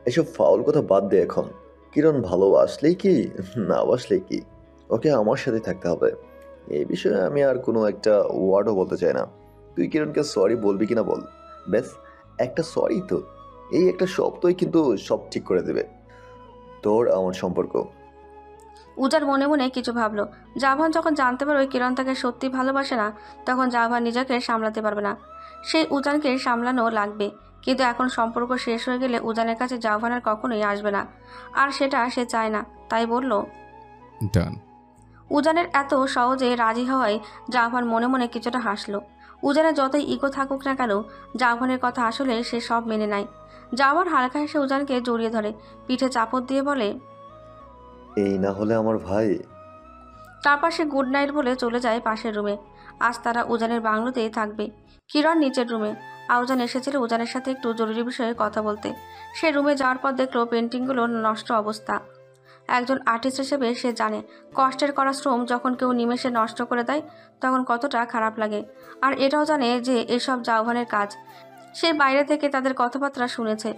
এসব ফাউল কথা বাদ দে এখন। কিরণ ভালোবাসলেই কি, না বাসলেই কি, ওকে আমার সাথে থাকতে হবে। এই বিষয়ে আমি আর কোনো একটা ওয়ার্ডও বলতে চাই না। তুই কিরণকে সরি বলবি কিনা বল। ব্যাস, একটা সরি তো, এই একটা শব্দই কিন্তু সব ঠিক করে দেবে তোর আমার সম্পর্ক। উজান মনে মনে কিছু ভাবলো। জাভান যখন জানতে পারবে কিরণ তাকে সত্যি ভালোবাসে না, তখন জাভান নিজেকে সামলাতে পারবে না। সেই উজানকে সামলানো লাগবে। কিন্তু এখন সম্পর্ক শেষ হয়ে গেলে উজানের কাছে জাভান আর কখনোই আসবে না, আর সেটা সে চায় না। তাই বলল। ডান। উজানের এত সহজে রাজি হওয়ায় জাভান মনে মনে কিছুটা হাসলো। উজানের যতই ইগো থাকুক না কেন, জাভানের কথা আসলে সে সব মেনে নেয়। জাভান হালকা হেসে উজানকে জড়িয়ে ধরে, পিঠে চাপড় দিয়ে বলে, এই না হলে আমার ভাই। তারপর সে গুড নাইট বলে চলে যায় পাশের রুমে। আজ তারা উজানের বাংলোতেই থাকবে। কিরণ নিচের রুমে। আউজান এসেছিল উজানের সাথে একটু জরুরি বিষয়ে কথা বলতে। সে রুমে যাওয়ার পর দেখলো পেন্টিংগুলো নষ্ট অবস্থা। একজন আর্টিস্ট হিসেবে সে জানে কষ্টের করা শ্রম যখন কেউ নিমেষে নষ্ট করে দেয় তখন কতটা খারাপ লাগে। আর এটাও জানে যে এসব জাভানের কাজ। সে বাইরে থেকে তাদের কথাবার্তা শুনেছে।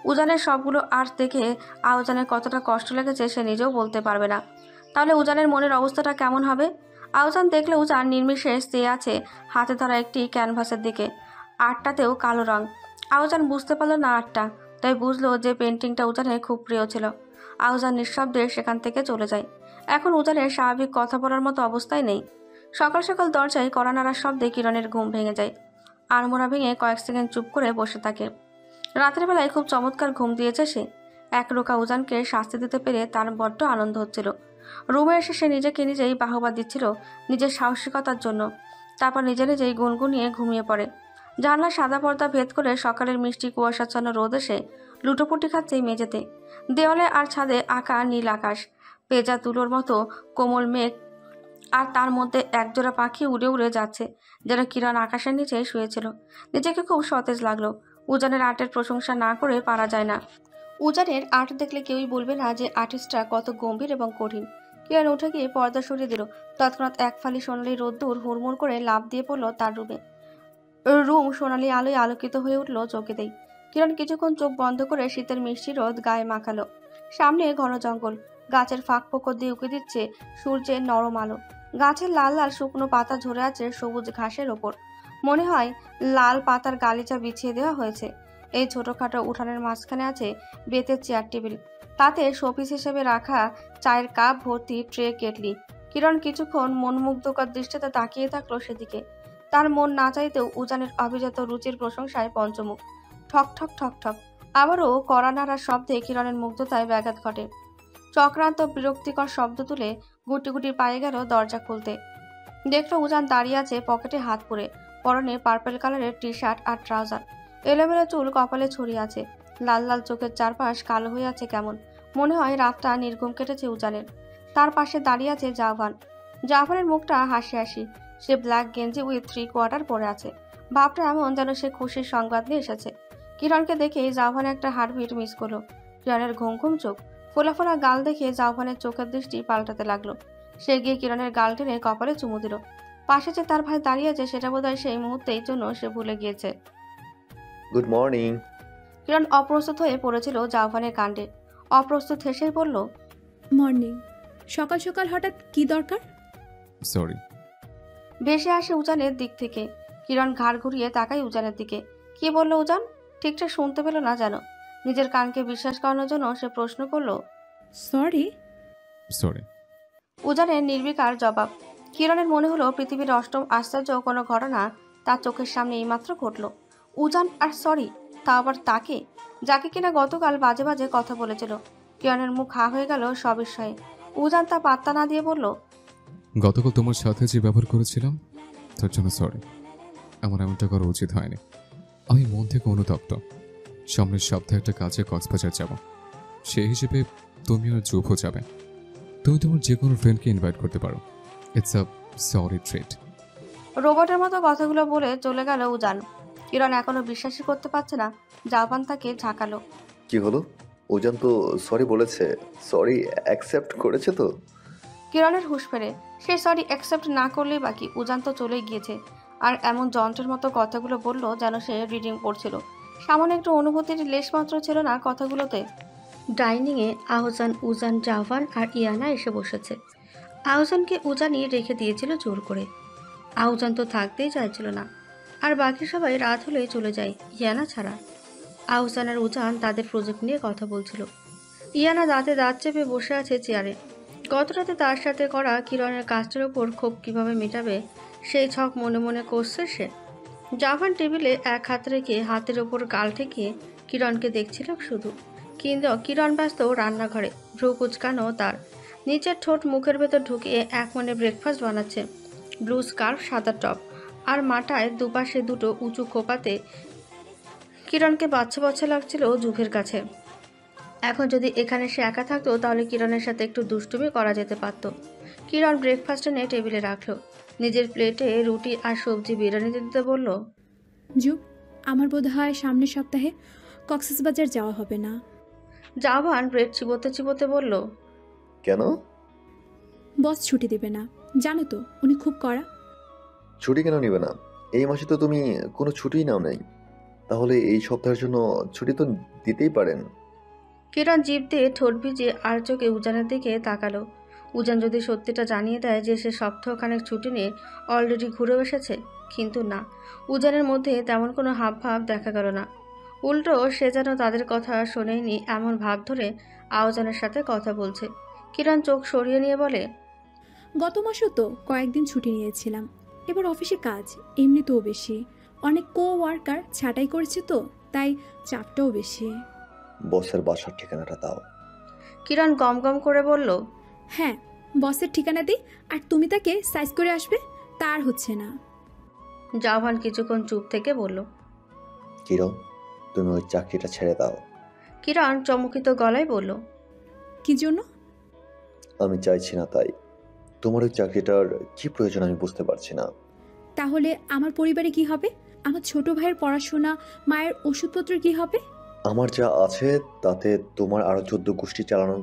উজানের সবগুলো আর্ট দেখে আউজানের কতটা কষ্ট লেগেছে সে নিজেও বলতে পারবে না। তাহলে উজানের মনের অবস্থাটা কেমন হবে? আউজান দেখলে উজান নির্বিশেষ চেয়ে আছে হাতে ধরা একটি ক্যানভাসের দিকে। আর্টটাতেও কালো রং। আউজান বুঝতে পারল না আর্টটা, তাই বুঝলো যে পেন্টিংটা উজানের খুব প্রিয় ছিল। আউজান নিঃশব্দে সেখান থেকে চলে যায়। এখন উজানের স্বাভাবিক কথা বলার মতো অবস্থায় নেই। সকাল সকাল দরজায় কড়া নাড়ার শব্দে কিরণের ঘুম ভেঙে যায়। আড়মোড়া ভেঙে কয়েক সেকেন্ড চুপ করে বসে থাকে। রাতের বেলায় খুব চমৎকার ঘুম দিয়েছে সে। একরোখা উজানকে শাস্তি দিতে পেরে তার বড্ড আনন্দ হচ্ছিল। রুমে এসে সে নিজেকে নিজেই বাহবা দিচ্ছিল নিজের সাহসিকতার জন্য। তারপর নিজে নিজেই গুনগুনিয়ে ঘুমিয়ে পড়ে। জানলার সাদা পর্দা ভেদ করে সকালের মিষ্টি কুয়াশাচ্ছন্ন রোদ এসে লুটোপুটি খাচ্ছে মেঝেতে। দেওয়ালে আর ছাদে আঁকা নীল আকাশ, পেঁজা তুলোর মতো কোমল মেঘ, আর তার মধ্যে একজোড়া পাখি উড়ে উড়ে যাচ্ছে, যেন কিরণ আকাশের নিচে শুয়েছিল। নিজেকে খুব সতেজ লাগলো। উজানের আর্টের প্রশংসা না করে পারা যায় না। উজানের আর্ট দেখলে কেউই বলবে না যে আর্টিস্টটা কত গম্ভীর এবং কঠিন। কিরণ উঠে গিয়ে পর্দা সরিয়ে দিল। তৎক্ষণাৎ এক ফালি সোনালি রোদ্দুর হুড়মুড় করে লাফ দিয়ে পড়ল তার রুমে। রুম সোনালি আলোয় আলোকিত হয়ে উঠল চোখেতেই। কিরণ কিছুক্ষণ চোখ বন্ধ করে শীতের মিষ্টি রোদ গায়ে মাখালো। সামনে ঘন জঙ্গল, গাছের ফাঁক ফোকর দিয়ে উঁকি দিচ্ছে সূর্যের নরম আলো। গাছের লাল লাল শুকনো পাতা ঝরে আছে সবুজ ঘাসের ওপর। মনে হয় লাল পাতার গালিচা বিছিয়ে দেওয়া হয়েছে। এই ছোটখাটো উঠানের মাঝখানে আছে বেতের চেয়ার টেবিল, তাতে শোপিস হিসেবে রাখা চায়ের কাপ ভর্তি ট্রে কেটলি। কিরণ কিছুক্ষণ মনমুগ্ধকর দৃষ্টিতে তাকিয়ে থাকলো সেদিকে। তার মন না চাইতেও উজানের অভিজাত রুচির প্রশংসায় পঞ্চমুখ। ঠক ঠক ঠক ঠক আবারও কড়া নাড়ার শব্দে কিরণের মুগ্ধতায় ব্যাঘাত ঘটে। চক্রান্ত বিরক্তিকর শব্দ তুলে গুটি গুটি পায়ে গেল দরজা খুলতে। দেখলো উজান দাঁড়িয়ে আছে পকেটে হাত পুরে, পরনে পার্পল কালারের টি শার্ট আর ট্রাউজার। এলোমেলো চুল কপালে ছড়িয়ে আছে, লাল লাল চোখের চারপাশ কালো হয়ে আছে কেমন। মনে হয় রাতটা নির্ঘুম কেটেছে উজানের। তার পাশে দাঁড়িয়ে আছে জাভান। জাভানের মুখটা হাসি হাসি। সে ব্ল্যাক গেঞ্জি উইথ 3/4 পরে আছে। ভাবটা এমন যেন সে খুশির সংবাদ নিয়ে এসেছে। কিরণকে দেখে জাভান একটা হার্টবিট মিস করলো। কিরণের ঘুম ঘুম চোখ, ফোলা ফোলা গাল দেখে জাভানের চোখের দৃষ্টি পাল্টাতে লাগলো। সে গিয়ে কিরণের গাল টেনে কপালে চুমু দিল। পাশে যে তার ভাই দাঁড়িয়ে আছে সেটা বোধহয় সেই মুহূর্তেই জন্য সে ভুলে গিয়েছে। Good morning. কিরণ অপ্রস্তুত হয়ে পড়েছিল জাভানের কাণ্ডে। অপ্রস্তুত হেসেই বলল, মর্নিং। সকাল সকাল হঠাৎ কি দরকার? সরি। ভেসে আসে উজানের দিক থেকে। কিরণ ঘাড় ঘুরিয়ে তাকায় উজানের দিকে। কি বলল উজান? ঠিকঠাক শুনতে পেল না যেন। নিজের কানকে বিশ্বাস করানোর জন্য সে প্রশ্ন করলো, সরি। সরি। উজানের নির্বিকার জবাব। কিরণের মনে হলো পৃথিবীর অষ্টম আশ্চর্য কোনো ঘটনা তার চোখের সামনে এইমাত্র ঘটল। উজান আর সরি, তা আবার তাকে, যাকে কিনা গতকাল বাজে বাজে কথা বলেছিল। কিরণের মুখ হা হয়ে গেল সবিস্ময়ে। উজান তা পাত্তা না দিয়ে বলল, গতকাল তোমার সাথে যে ব্যবহার করেছিলাম তার জন্য সরি। আমার এমনটা করা উচিত হয়নি। আমি মন থেকে অনুতপ্ত। সামনের সপ্তাহে একটা কাজে কক্সবাজার যাব। সেই হিসেবে তুমি আর যুভও যাবে। তুমি তোমার যে কোনো ফ্রেন্ডকে ইনভাইট করতে পারো। It's a sorry treat. রোবটের মতো কথাগুলো বলে চলে গেল উজান। কিরণ এখনো বিশ্বাসই করতে পারছে না। জাপান তাকে ঝাঁকালো। কি হলো? ওজন তো সরি বলেছে, সরি অ্যাকসেপ্ট করেছে তো? কিরণের হুঁশ ফেরে। সে সরি অ্যাকসেপ্ট না করলেই বাকি, উজান তো চলেই গিয়েছে। আর এমন যন্ত্রের মতো কথাগুলো বলল যেন সে রিডিং পড়ছিল। সামান্য একটু অনুভূতির লেশমাত্র ছিল না কথাগুলোতে। ডাইনিংয়ে আহসান, উজান, জাভান আর ইয়ানা এসে বসেছে। আহসানকে উজানই রেখে দিয়েছিল জোর করে। আহসান তো থাকতেই চাইছিল না, আর বাকি সবাই রাত হলেই চলে যায় ইয়ানা ছাড়া। আহসান আর উজান তাদের প্রজেক্ট নিয়ে কথা বলছিল। ইয়ানা দাঁতে দাঁত চেপে বসে আছে চেয়ারে। গত রাতে তার সাথে করা কিরণের কাজটার ওপর ক্ষোভ কিভাবে মেটাবে সেই ছক মনে মনে করছে সে। জাভান টেবিলে এক হাত রেখে হাতের ওপর গাল ঠেকিয়ে কিরণকে দেখছিল শুধু। কিন্তু কিরণ ব্যস্ত রান্নাঘরে, ভ্রু কুচকানো তার। নিচের ঠোঁট মুখের ভেতর ঢুকিয়ে এক মনে ব্রেকফাস্ট বানাচ্ছে। ব্লু স্কার্ফ, সাদা টপ আর মাথায় দুপাশে দুটো উঁচু খোপাতে কিরণকে বাচ্চা বাচ্চা লাগছিল জুভের কাছে। এখন যদি এখানে সে একা থাকতো তাহলে কিরণের সাথে একটু দুষ্টুমি করা যেতে পারত। কিরণ ব্রেকফাস্ট এনে টেবিলে রাখলো। নিজের প্লেটে রুটি আর সবজি বিরিয়ানি দিতে বলল। যুগ, আমার বোধ হয় সামনের সপ্তাহে কক্সবাজার যাওয়া হবে না। জাভান ব্রেড চিবোতে চিবোতে বলল। কেন? বস ছুটি দেবে না, জানো তো উনি খুব কড়া। ছুটি কেন নিবে না? এই মাসে তো তুমি কোনো ছুটিই নাও নাই। তাহলে এই সপ্তাহের জন্য ছুটি তো দিতেই পারেন। কিরণ জিভ দিয়ে ঠোঁট ভিজিয়ে আর চোখে উজানের দিকে তাকালো। উজান যদি সত্যিটা জানিয়ে দেয় যে সে সপ্তাহখানেক ছুটি নিয়ে অলরেডি ঘুরে এসেছে, কিন্তু না, উজানের মধ্যে তেমন কোনো হাবভাব দেখা গেল না। উল্টো সে যেন তাদের কথা শোনেনি এমন ভাব ধরে আওজানের সাথে কথা বলছে। কিরণ চোখ সরিয়ে নিয়ে বলে। গত মাসও তো কয়েকদিন ছুটি নিয়েছিলাম। এবার অফিসে কাজ এমনিতেও বেশি, অনেক ওয়ার্কার ছাঁটাই করেছে তো, তাই চাপটাও বেশি। বসের বাসার ঠিকানাটা দাও। কিরণ গম গম করে বলল। হ্যাঁ, বসের ঠিকানা দিই আর তুমি তাকে সাইজ করে আসবে, তার হচ্ছে না। জাভান কিছুক্ষণ চুপ থেকে বলল। কিরণ, তুমি ওই চাকরিটা ছেড়ে দাও। কিরণ চমকিত গলায় বলল। কি জন্য? আমি চাইছি না তাই। তোমার ওই চাকরিটার কি প্রয়োজন আমি বুঝতে পারছি না। তাহলে আমার পরিবারে কি হবে? আমার ছোট ভাইয়ের পড়াশোনা, মায়ের ওষুধপত্র কি হবে? আমার যা আছে তাতে তোমার আরো 14 গোষ্ঠী চালানো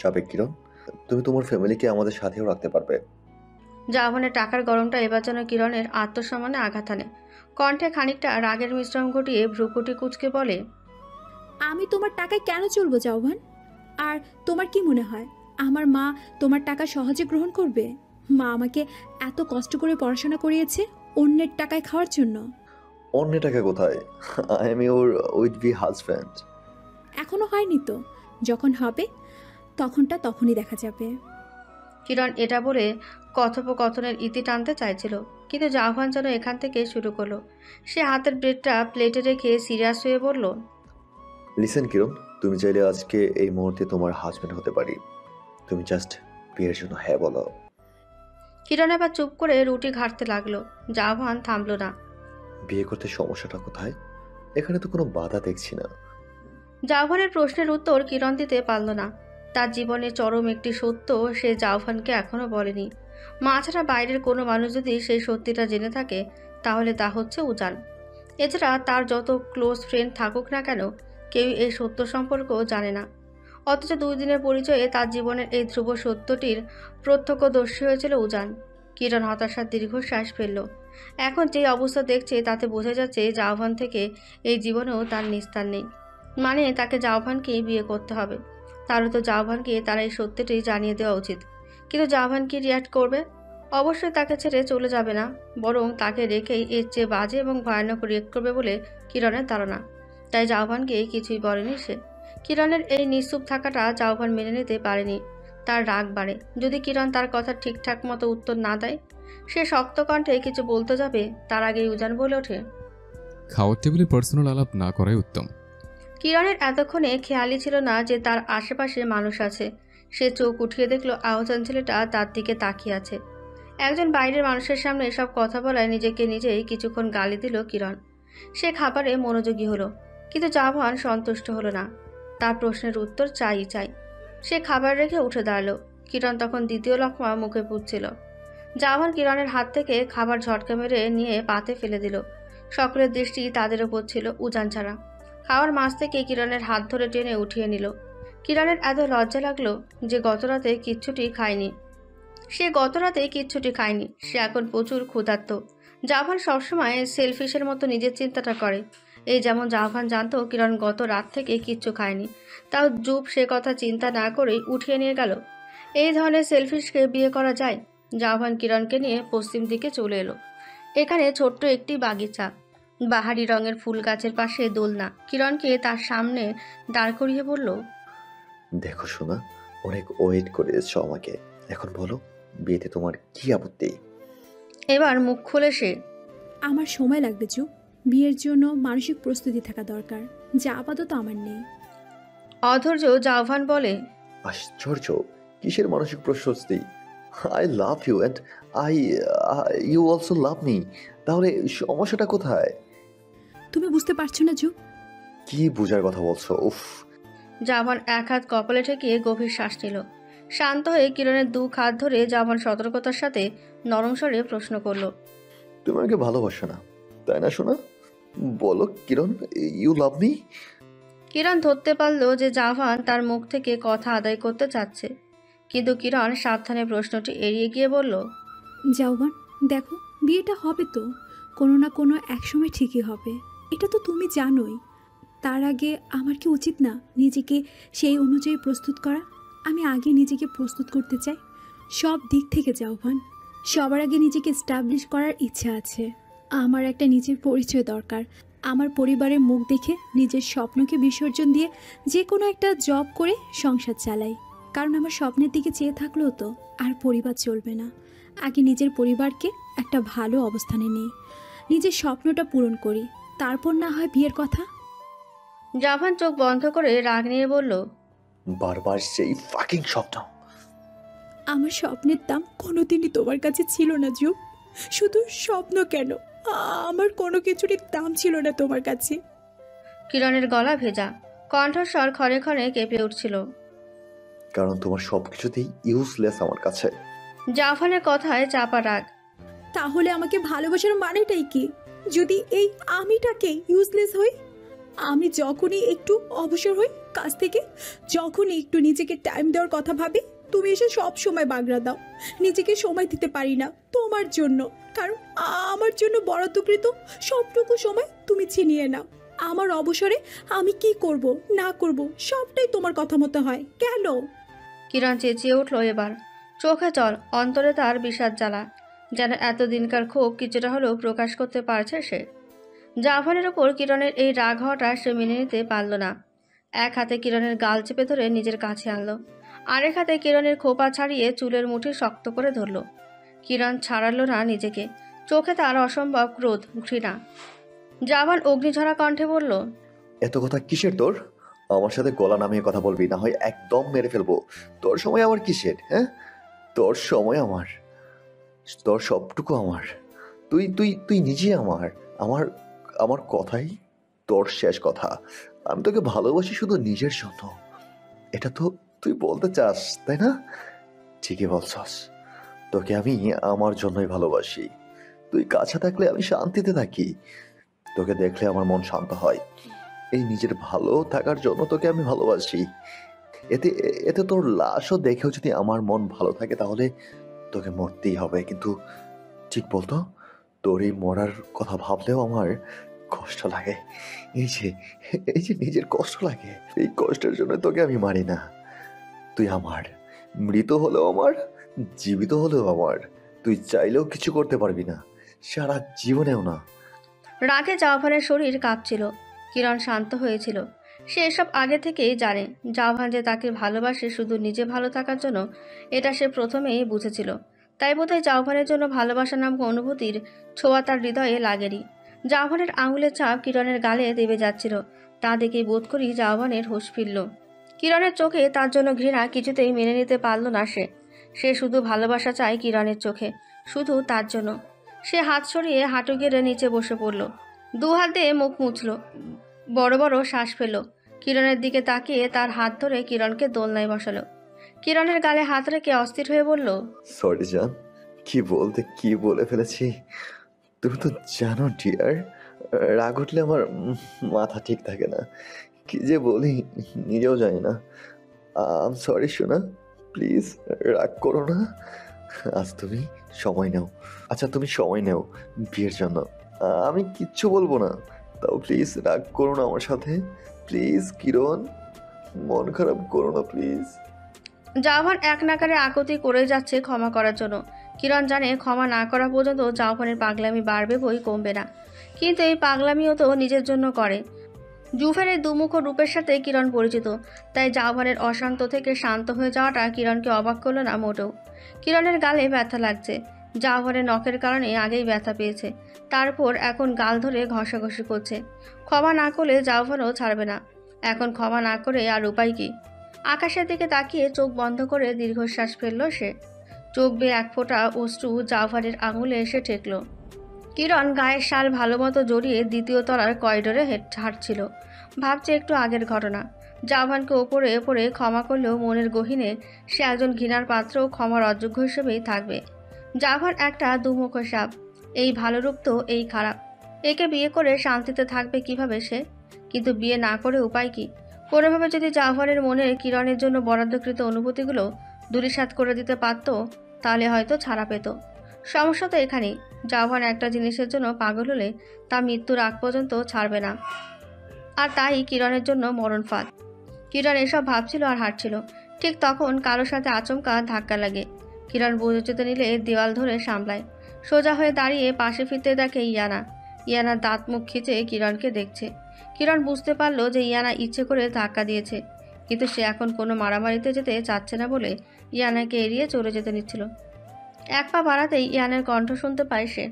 যাবে কিরণ। তুমি তোমার ফ্যামিলিকে আমাদের সাথেও রাখতে পারবে। জাভানের টাকার গরমটা এবার যেন কিরণের আত্মসম্মানে আঘাত আনে। কণ্ঠে খানিকটা রাগের মিশ্রণ ঘটিয়ে ভ্রুকুটি কুচকে বলে। আমি তোমার টাকায় কেন চলবো জাওভান? আর তোমার কি মনে হয় আমার মা তোমার টাকা সহজে গ্রহণ করবে? মা আমাকে এত কষ্ট করে পড়াশোনা করিয়েছে অন্যের টাকায় খাওয়ার জন্য। অন্য টাকা কোথায়? I am your would be husband. এখনো হয়নি তো, যখন হবে তখনটা তখনই দেখা যাবে। কিরণ এটা বলে কথোপকথনের ইতি টানতে চাইছিল, কিন্তু জাভান যেন এখান থেকে শুরু করলো। সে হাতের ব্রেডটা প্লেটে রেখে সিরিয়াস হয়ে বলল। লিসেন কিরণ, তুমি চাইলে আজকে এই মুহূর্তে তোমার হাজব্যান্ড হতে পারি। তুমি জাস্ট বিয়ের জন্য হ্যাঁ বলো। কিরণ এবার চুপ করে রুটি ঘাঁটতে লাগলো। জাভান থামলো না। বিয়ে করতে সমস্যাটা কোথায়? এখানে তো কোনো বাধা দেখছি না। জাভানের প্রশ্নের উত্তর কিরণ দিতে পারল না। তার জীবনে চরম একটি সত্য সে জাভানকে এখনো বলেনি। মা ছাড়া বাইরের কোনো মানুষ যদি সেই সত্যিটা জেনে থাকে তাহলে তা হচ্ছে উজান। এছাড়া তার যত ক্লোজ ফ্রেন্ড থাকুক না কেন, কেউই এই সত্য সম্পর্ক জানে না। অথচ 2 দিনের পরিচয়ে তার জীবনের এই ধ্রুব সত্যটির প্রত্যক্ষদর্শী হয়েছিল উজান। কিরণ হতাশার দীর্ঘশ্বাস ফেলল। এখন যে অবস্থা দেখছে তাতে বোঝা যাচ্ছে জাভান থেকে এই জীবনেও তার নিস্তার নেই। মানে তাকে জাভানকেই বিয়ে করতে হবে। তারও তো জাভানকে তার এই সত্যটি জানিয়ে দেওয়া উচিত। কিন্তু জাভান কি রিয়াক্ট করবে? অবশ্যই তাকে ছেড়ে চলে যাবে না, বরং তাকে রেখেই এর চেয়ে বাজে এবং ভয়ানক রিয়াক্ট করবে বলে কিরণের ধারণা। তাই জাভানকে কিছুই বলেনি সে। কিরণের এই নিশ্চুপ থাকাটা জাভান মেনে নিতে পারেনি। তার রাগ বাড়ে যদি কিরণ তার কথা ঠিকঠাক মতো উত্তর না দেয়। সে শক্ত কণ্ঠে কিছু বলতে যাবে, তার আগেই উজান বলে ওঠে। খাওয়ার টেবিলে পার্সোনাল আলাপ না করাই উত্তম। কিরণের এতক্ষণে খেয়ালই ছিল না যে তার আশেপাশে মানুষ আছে। সে চোখ উঠিয়ে দেখল আহসান ছেলেটা তার দিকে তাকিয়ে আছে। একজন বাইরের মানুষের সামনে এসব কথা বলায় নিজেকে নিজেই কিছুক্ষণ গালি দিল কিরণ। সে খাবারে মনোযোগী হলো, কিন্তু জাভান সন্তুষ্ট হলো না। তার প্রশ্নের উত্তর চাই। সে খাবার রেখে উঠে দাঁড়ালো। কিরণ তখন দ্বিতীয় লকমা মুখে পুচ্ছিল। জাভান কিরণের হাত থেকে খাবার ঝটকা মেরে নিয়ে পাতে ফেলে দিল। সকলের দৃষ্টি তাদের ওপর ছিল, উজান ছাড়া। খাওয়ার মাছ থেকে কিরণের হাত ধরে টেনে উঠিয়ে নিল। কিরণের এত লজ্জা লাগলো যে গতরাতে কিচ্ছুটি খায়নি। সে এখন প্রচুর ক্ষুধার্ত। জাভান সবসময় সেলফিশের মতো নিজের চিন্তাটা করে। এই যেমন জাভান জানতো কিরণ গত রাত থেকে কিচ্ছু খায়নি, তাও জুব সে কথা চিন্তা না করেই উঠিয়ে নিয়ে গেল। এই ধরনের সেলফিশকে বিয়ে করা যায়? জাভান কিরণকে নিয়ে পশ্চিম দিকে চলে এলো। এখানে ছোট্ট একটি বাগিচা, বাহারি রঙের ফুল গাছের পাশে দোলনা। কিরণকে তার সামনে দাঁড় করিয়ে বলল, দেখো শোনা, অনেক ওয়েট করেছো আমাকে, এখন বলো বিয়েতে তোমার কি আপত্তি? এবার মুখ খুলে সে। আমার সময় লাগবে জু, বিয়ের জন্য মানসিক প্রস্তুতি থাকা দরকার, যা আপাতত আমার নেই। অধৈর্য জাভান বলে, আশ্চর্য, কিসের মানসিক প্রশস্তি? I love you and I you also love me. তাহলে সমস্যাটা কোথায়? তুমি বুঝতে পারছো না জু? কি বোঝার কথা বলছো? উফ। জাভান এক হাত কপালে ঠেকিয়ে গভীর শ্বাস নিল। শান্ত হয়ে কিরণের দু হাত ধরে জাভান সতর্কতার সাথে নরম স্বরে প্রশ্ন করলো, তুমি আমাকে ভালোবাসো না, তাই না শোনা? বলো কিরণ, ইউ লাভ মি? কিরণ ধরতে পারল যে জাভান তার মুখ থেকে কথা আদায় করতে চাচ্ছে, কিন্তু কিরণ সাবধানে প্রশ্নটি এড়িয়ে গিয়ে বলল, জাওয়ান, দেখো, বিয়েটা হবে তো, কোনো না কোনো এক সময় ঠিকই হবে, এটা তো তুমি জানোই। তার আগে আমার কি উচিত না নিজেকে সেই অনুযায়ী প্রস্তুত করা? আমি আগে নিজেকে প্রস্তুত করতে চাই সব দিক থেকে। জাওয়ান, সবার আগে নিজেকে এস্টাবলিশ করার ইচ্ছা আছে। আমার একটা নিজের পরিচয় দরকার। আমার পরিবারের মুখ দেখে নিজের স্বপ্নকে বিসর্জন দিয়ে যে কোনো একটা জব করে সংসার চালাই। কারণ আমার স্বপ্নের দিকে চেয়ে থাকলেও তো আর পরিবার চলবে না। আগে নিজের পরিবারকে একটা ভালো অবস্থানে নেই, নিজের স্বপ্নটা পূরণ করি, তারপর না হয় বিয়ের কথা। জাভান চোখ বন্ধ করে রাগ নিয়ে বলল, বারবার সেই ফাকিং স্বপ্ন। আমার স্বপ্নের দাম কোনোদিনই তোমার কাছে ছিল না জু। শুধু স্বপ্ন কেন, আমার কোনো কিছুরই দাম ছিল না তোমার কাছে। কিরণের গলা ভেজা, কণ্ঠস্বর ক্ষণে ক্ষণে কেঁপে উঠছিল। কারণ তোমার সবকিছুতেই ইউজলেস আমার কাছে। জাভানের কথায় চাপা রাগ। তাহলে আমাকে ভালোবাসার মানেটাই কি? যদি এই আমিটাকে ইউজলেস হই, আমি যখনই একটু অবসর হই কাজ থেকে, যখনই একটু নিজেকে টাইম দেওয়ার কথা ভাবি, তুমি এসে সব সময় বাগড়া দাও। নিজেকে সময় দিতে পারি না তোমার জন্য, কারণ আমার জন্য বরাদ্দকৃত সবটুকু সময় তুমি ছিনিয়ে নাও। আমার অবসরে আমি কি করব না করব সবটাই তোমার কথা মতো হয় কেন? কিরণ চেঁচিয়ে উঠল এবার, চোখে জল, অন্তরে তার বিষাদ জ্বালা, যেন এতদিনকার ক্ষোভ কিছুটা হলেও প্রকাশ করতে পারছে সে। জাভানের ওপর কিরণের এই রাগ হওয়াটা সে মেনে নিতে পারল না। এক হাতে কিরণের গাল চেপে ধরে নিজের কাছে আনলো, আরেক হাতে কিরণের খোপা ছাড়িয়ে চুলের মুঠি শক্ত করে ধরল। কিরণ ছাড়ালো না নিজেকে, চোখে তার অসম্ভব ক্রোধ, ঘৃণা। জাভান অগ্নিঝরা কণ্ঠে বলল, এত কথা কিসের তোর? আমার সাথে গলা নামিয়ে কথা বলবি, না হয় একদম মেরে ফেলবো। তোর সময় আমার কিসের? হ্যাঁ, তোর সময় আমার, তোর সবটুকু আমার। তুই তুই তুই নিজে আমার। আমার আমার কথাই তোর শেষ কথা। আমি তোকে ভালোবাসি শুধু নিজের জন্য। এটা তো তুই বলতে চাস, তাই না? ঠিকই বলছস, তোকে আমি আমার জন্যই ভালোবাসি। তুই কাছে থাকলে আমি শান্তিতে থাকি, তোকে দেখলে আমার মন শান্ত হয়। এই নিজের ভালো থাকার জন্য তোকে আমি ভালোবাসি। এতে এতে তোর লাশও দেখেও যদি আমার মন ভালো থাকে তাহলে তোকে মরতেই হবে। কিন্তু ঠিক বলতো, তোর এই মরার কথা ভাবলেও আমার কষ্ট লাগে। এই যে এই যে নিজের কষ্ট লাগে, এই কষ্টের জন্য তোকে আমি মারি না। তুই আমার, মৃত হলেও আমার, জীবিত হলেও আমার। তুই চাইলেও কিছু করতে পারবি না, সারা জীবনেও না। রাগে জাভানের শরীর কাঁপছিল। কিরণ শান্ত হয়েছিল। সে এসব আগে থেকেই জানে। জাভান যে তাকে ভালোবাসে শুধু নিজে ভালো থাকার জন্য, এটা সে প্রথমেই বুঝেছিল। তাই বোধহয় জাভানের জন্য ভালোবাসা নামক অনুভূতির ছোঁয়া তার হৃদয়ে লাগেনি। জাভানের আঙুলের ছাপ কিরণের গালে দেবে যাচ্ছিল, তা দেখেই বোধ করি জাভানের হুঁশ ফিরল। কিরণের চোখে তার জন্য ঘৃণা কিছুতেই মেনে নিতে পারল না সে। সে শুধু ভালোবাসা চায় কিরণের চোখে, শুধু তার জন্য। সে হাত সরিয়ে হাঁটু গেড়ে নিচে বসে পড়ল, দু হাত দিয়ে মুখ মুছল, বড় বড় শ্বাস ফেলল। কিরণের দিকে তাকিয়ে তার হাত ধরে কিরণকে দোলনায় বসালো। কিরণের গালে হাত রেখে অস্থির হয়ে বলল, সরি জান, কি বলতে কি বলে ফেলেছি। তুমি তো জানো ডিয়ার, রাগ উঠলে আমার মাথা ঠিক থাকে না। কি যে বলি নিজেও জানি না। আম সরি শোনা, প্লিজ রাগ করো না। আজ তুমি সময় নাও। আচ্ছা তুমি সময় নাও বিয়ের জন্য। আমি কিচ্ছু বলবো না। তাও প্লিজ রাগ করো না আমার সাথে। প্লিজ কিরণ, মন খারাপ করো না প্লিজ। জাওহান এক নাকারে আকুতি করে যাচ্ছে ক্ষমা করার জন্য। কিরণ জানে ক্ষমা না করা পর্যন্ত জাওহানের পাগলামি বাড়বে বই কমবে না, কিন্তু এই পাগলামিও তো নিজের জন্য করে। জুফের দুমুখ রূপের সাথে কিরণ পরিচিত, তাই জাওহানের অশান্ত থেকে শান্ত হয়ে যাওয়াটা কিরণকে অবাক করলো না মোটেও। কিরণের গালে ব্যথা লাগছে, জাওহানের নখের কারণে আগেই ব্যথা পেয়েছে, তারপর এখন গাল ধরে ঘষাঘষি করছে। ক্ষমা না করলে জাওহানও ছাড়বে না। এখন ক্ষমা না করে আর উপায় কি? আকাশের দিকে তাকিয়ে চোখ বন্ধ করে দীর্ঘশ্বাস ফেলল সে। চোখ বেয়ে এক ফোঁটা অশ্রু জাওহানের আঙুলে এসে ঠেকল। কিরণ গায়ের শাল ভালো মতো জড়িয়ে দ্বিতীয় তলার করিডোরে হাঁটছিল, ভাবছে একটু আগের ঘটনা। জাওহানকে ওপরে ওপরে ক্ষমা করলেও মনের গহীনে সে একজন ঘৃণার পাত্র, ক্ষমার অযোগ্য হিসেবেই থাকবে। জাওহান একটা দুমুখ সাপ, এই ভালো রূপ তো এই খারাপ। একে বিয়ে করে শান্তিতে থাকবে কিভাবে সে? কিন্তু বিয়ে না করে উপায় কি? কোনোভাবে যদি জাওহানের মনের কিরণের জন্য বরাদ্দকৃত অনুভূতিগুলো ধূলিসাৎ করে দিতে পারত, তাহলে হয়তো ছাড়া পেত। সমস্যা তো এখানেই, জাওহান একটা জিনিসের জন্য পাগল হলে তা মৃত্যুর আগ পর্যন্ত ছাড়বে না, আর তাই কিরণের জন্য মরণ ফাঁদ। কিরণ এসব ভাবছিল আর হাঁটছিল, ঠিক তখন কারোর সাথে আচমকা ধাক্কা লাগে। কিরণ বুঝে যেতে নিলে দেওয়াল ধরে সামলায়। সোজা হয়ে দাঁড়িয়ে পাশে ফিরতে দেখে ইয়ানা। ইয়ানা দাঁত মুখ খিচে কিরণকে দেখছে। কিরণ বুঝতে পারল যে ইয়ানা ইচ্ছে করে ধাক্কা দিয়েছে, কিন্তু সে এখন কোনো মারামারিতে যেতে চাচ্ছে না বলে ইয়ানাকে এড়িয়ে চলে যেতে নিচ্ছিল। এক পা বাড়াতেই ইয়ানের কণ্ঠ শুনতে পায় সে।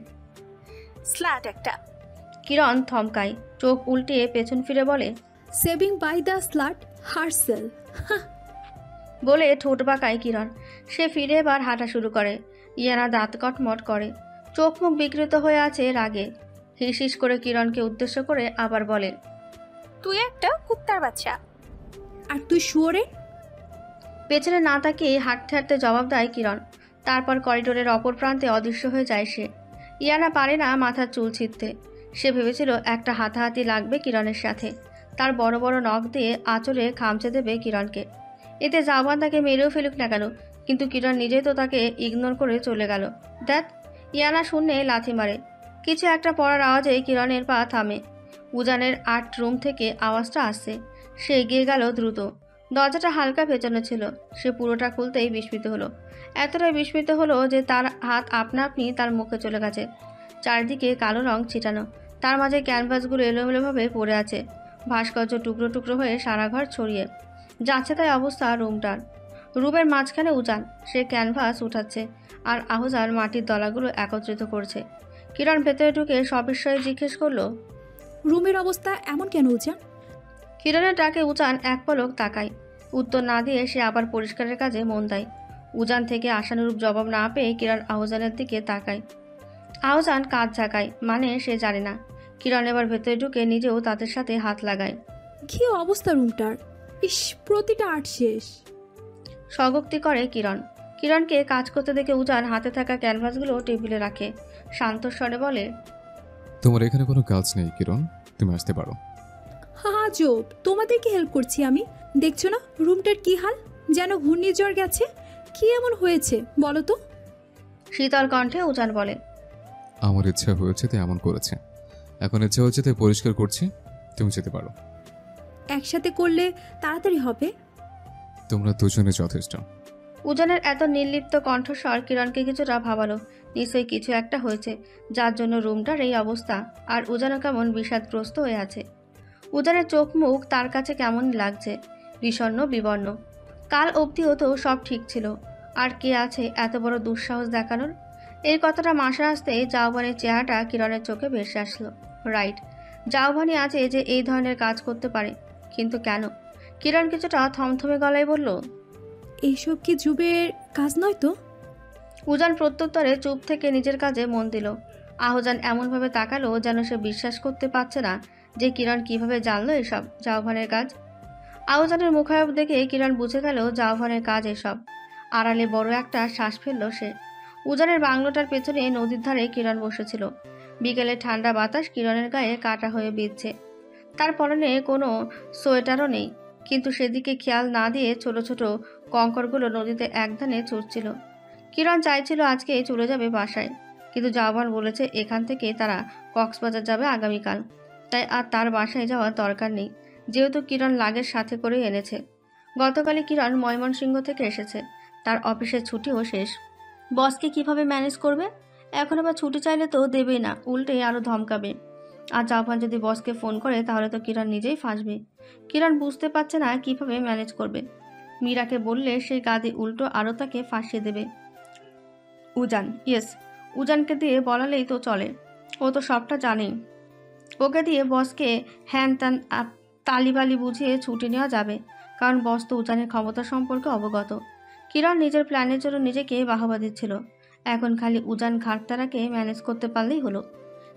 স্ল্যাট একটা। কিরণ থমকায়, চোখ উল্টিয়ে পেছন ফিরে বলে, saving by the slut herself. বলে ঠোঁট বাঁকায় কিরণ। সে ফিরে এবার হাঁটা শুরু করে। ইয়ানা দাঁত কটমট করে, চোখ মুখ বিকৃত হয়ে আছে রাগে। হিস করে কিরণকে উদ্দেশ্য করে আবার বলে, তুই একটা কুত্তার বাচ্চা। আর তুই শুয়োরে। পেছনে না তাকিয়ে হাঁটতে হাঁটতে জবাব দেয় কিরণ। তারপর করিডোরের অপর প্রান্তে অদৃশ্য হয়ে যায় সে। ইয়ানা পারে না মাথার চুল ছিঁড়তে। সে ভেবেছিল একটা হাতাহাতি লাগবে কিরণের সাথে, তার বড় বড় নখ দিয়ে আঁচলে খামচে দেবে কিরণকে। এতে জাওহান তাকে মেরেও ফেলুক না কেন, কিন্তু কিরণ নিজেই তো তাকে ইগনোর করে চলে গেল। দেখ, ইয়ানা শূন্যে লাথি মারে। কিছু একটা পড়ার আওয়াজে কিরণের পা থামে। উজানের 8 রুম থেকে আওয়াজটা আসছে। সে এগিয়ে গেল দ্রুত। দরজাটা হালকা পেঁচানো ছিল। সে পুরোটা খুলতেই বিস্মিত হলো। এতটাই বিস্মিত হলো যে তার হাত আপনা আপনি তার মুখে চলে গেছে। চারিদিকে কালো রং ছিটানো, তার মাঝে ক্যানভাসগুলো এলোমেলোভাবে পড়ে আছে। ভাস্কর্য টুকরো টুকরো হয়ে সারা ঘর ছড়িয়ে যাচ্ছে তাই অবস্থা রুমটার। রুমের মাঝখানে উজান, সে ক্যানভাস উঠাচ্ছে আর আহজান মাটির দলাগুলো একত্রিত করছে। কিরণ ভেতরে ঢুকে সবিস্ময়ে জিজ্ঞেস করলো, রুমের অবস্থা এমন কেন উজান? কিরণের ডাকে উজান এক পলক তাকায়। উত্তর না দিয়ে সে আবার পরিষ্কারের কাজে মন দেয়। উজান থেকে আশানুরূপ জবাব না পেয়ে কিরণ আহজানের দিকে তাকায়। আহজান কাঁধ ঝাঁকায়, মানে সে জানে না। কিরণ এবার ভেতরে ঢুকে নিজেও তাদের সাথে হাত লাগায়। কি অবস্থা রুমটার! ইস, প্রতিটা আর্ট শেষ। স্বগোক্তি করে কিরণ। কিরণকে কাজ করতে দেখে উজান হাতে থাকা ক্যানভাসগুলো টেবিলে রাখে। শান্ত স্বরে বলে, তোমার এখানে কোনো কাজ নেই কিরণ, তুমি আসতে পারো। হা জোব, তোমাদেরকে হেল্প করছি আমি। দেখছো না রুমটার কি হাল? যেন ঘূর্ণিঝড় গেছে। কি এমন হয়েছে বলো তো? শীতল কণ্ঠে উজান বলে, আমার ইচ্ছা হয়েছে তাই এমন করেছে, এখন ইচ্ছা হচ্ছে তাই পরিষ্কার করছি, তুমি যেতে পারো। একসাথে করলে তাড়াতাড়ি হবে। তোমরা দুজনে যথেষ্ট। উজানের এত নির্লিপ্ত কণ্ঠস্বর কিরণকে কিছুটা ভাবালো। নিশ্চয়ই কিছু একটা হয়েছে যার জন্য রুমটার এই অবস্থা। আর উজানও কেমন বিষাদগ্রস্ত হয়ে আছে। উজানের চোখ মুখ তার কাছে কেমন লাগছে, বিষণ্ণ বিবর্ণ। কাল অবধিও তো সব ঠিক ছিল, আর কে আছে এত বড় দুঃসাহস দেখানোর? এই কথাটা মাসা আসতে জাওহানের চেহারাটা কিরণের চোখে ভেসে আসলো। রাইট, জাওহানই আছে যে এই ধরনের কাজ করতে পারে, কিন্তু কেন? কিরণ কিছুটা থমথমে গলায় বলল, এইসব কি জুবের কাজ নয় তো? উজান প্রত্যুত্তরে চুপ থেকে নিজের কাজে মন দিল। আহজান এমনভাবে তাকালো যেন সে বিশ্বাস করতে পারছে না যে কিরণ কিভাবে জানলো এসব জাওহানের কাজ। আহজানের মুখায়ব দেখে কিরণ বুঝে গেল জাওহানের কাজ এসব। আড়ালে বড় একটা শ্বাস ফেলল সে। উজানের বাংলোটার পেছনে নদীর ধারে কিরণ বসেছিল। বিকেলে ঠান্ডা বাতাস কিরণের গায়ে কাটা হয়ে বিঁধছে। তার পরনে কোনো সোয়েটারও নেই, কিন্তু সেদিকে খেয়াল না দিয়ে ছোট ছোট কঙ্করগুলো নদীতে একধানে ছুটছিল। কিরণ চাইছিল আজকে চলে যাবে বাসায়, কিন্তু জাওয়ান বলেছে এখান থেকে তারা কক্সবাজার যাবে আগামীকাল, তাই আর তার বাসায় যাওয়ার দরকার নেই, যেহেতু কিরণ লাগেজ সাথে করে এনেছে। গতকালই কিরণ ময়মনসিংহ থেকে এসেছে, তার অফিসের ছুটিও শেষ। বসকে কিভাবে ম্যানেজ করবে? এখন আবার ছুটি চাইলে তো দেবেই না, উল্টে আরও ধমকাবে। আর জাওয়ান যদি বসকে ফোন করে তাহলে তো কিরণ নিজেই ফাঁসবে। কিরণ বুঝতে পারছে না কিভাবে ম্যানেজ করবে। মীরাকে বললে সেই গাদি উল্টো আরও তাকে ফাঁসিয়ে দেবে। উজান, ইয়েস, উজানকে দিয়ে বলালেই তো চলে, ও তো সবটা জানেই। ওকে দিয়ে বসকে হ্যান ত্যান তালিবালি বুঝিয়ে ছুটি নেওয়া যাবে, কারণ বস তো উজানের ক্ষমতা সম্পর্কে অবগত। কিরণ নিজের প্ল্যানের জন্য নিজেকে বাহবা দিচ্ছিল, এখন খালি উজান ঘাটতারাকে ম্যানেজ করতে পারলেই হলো।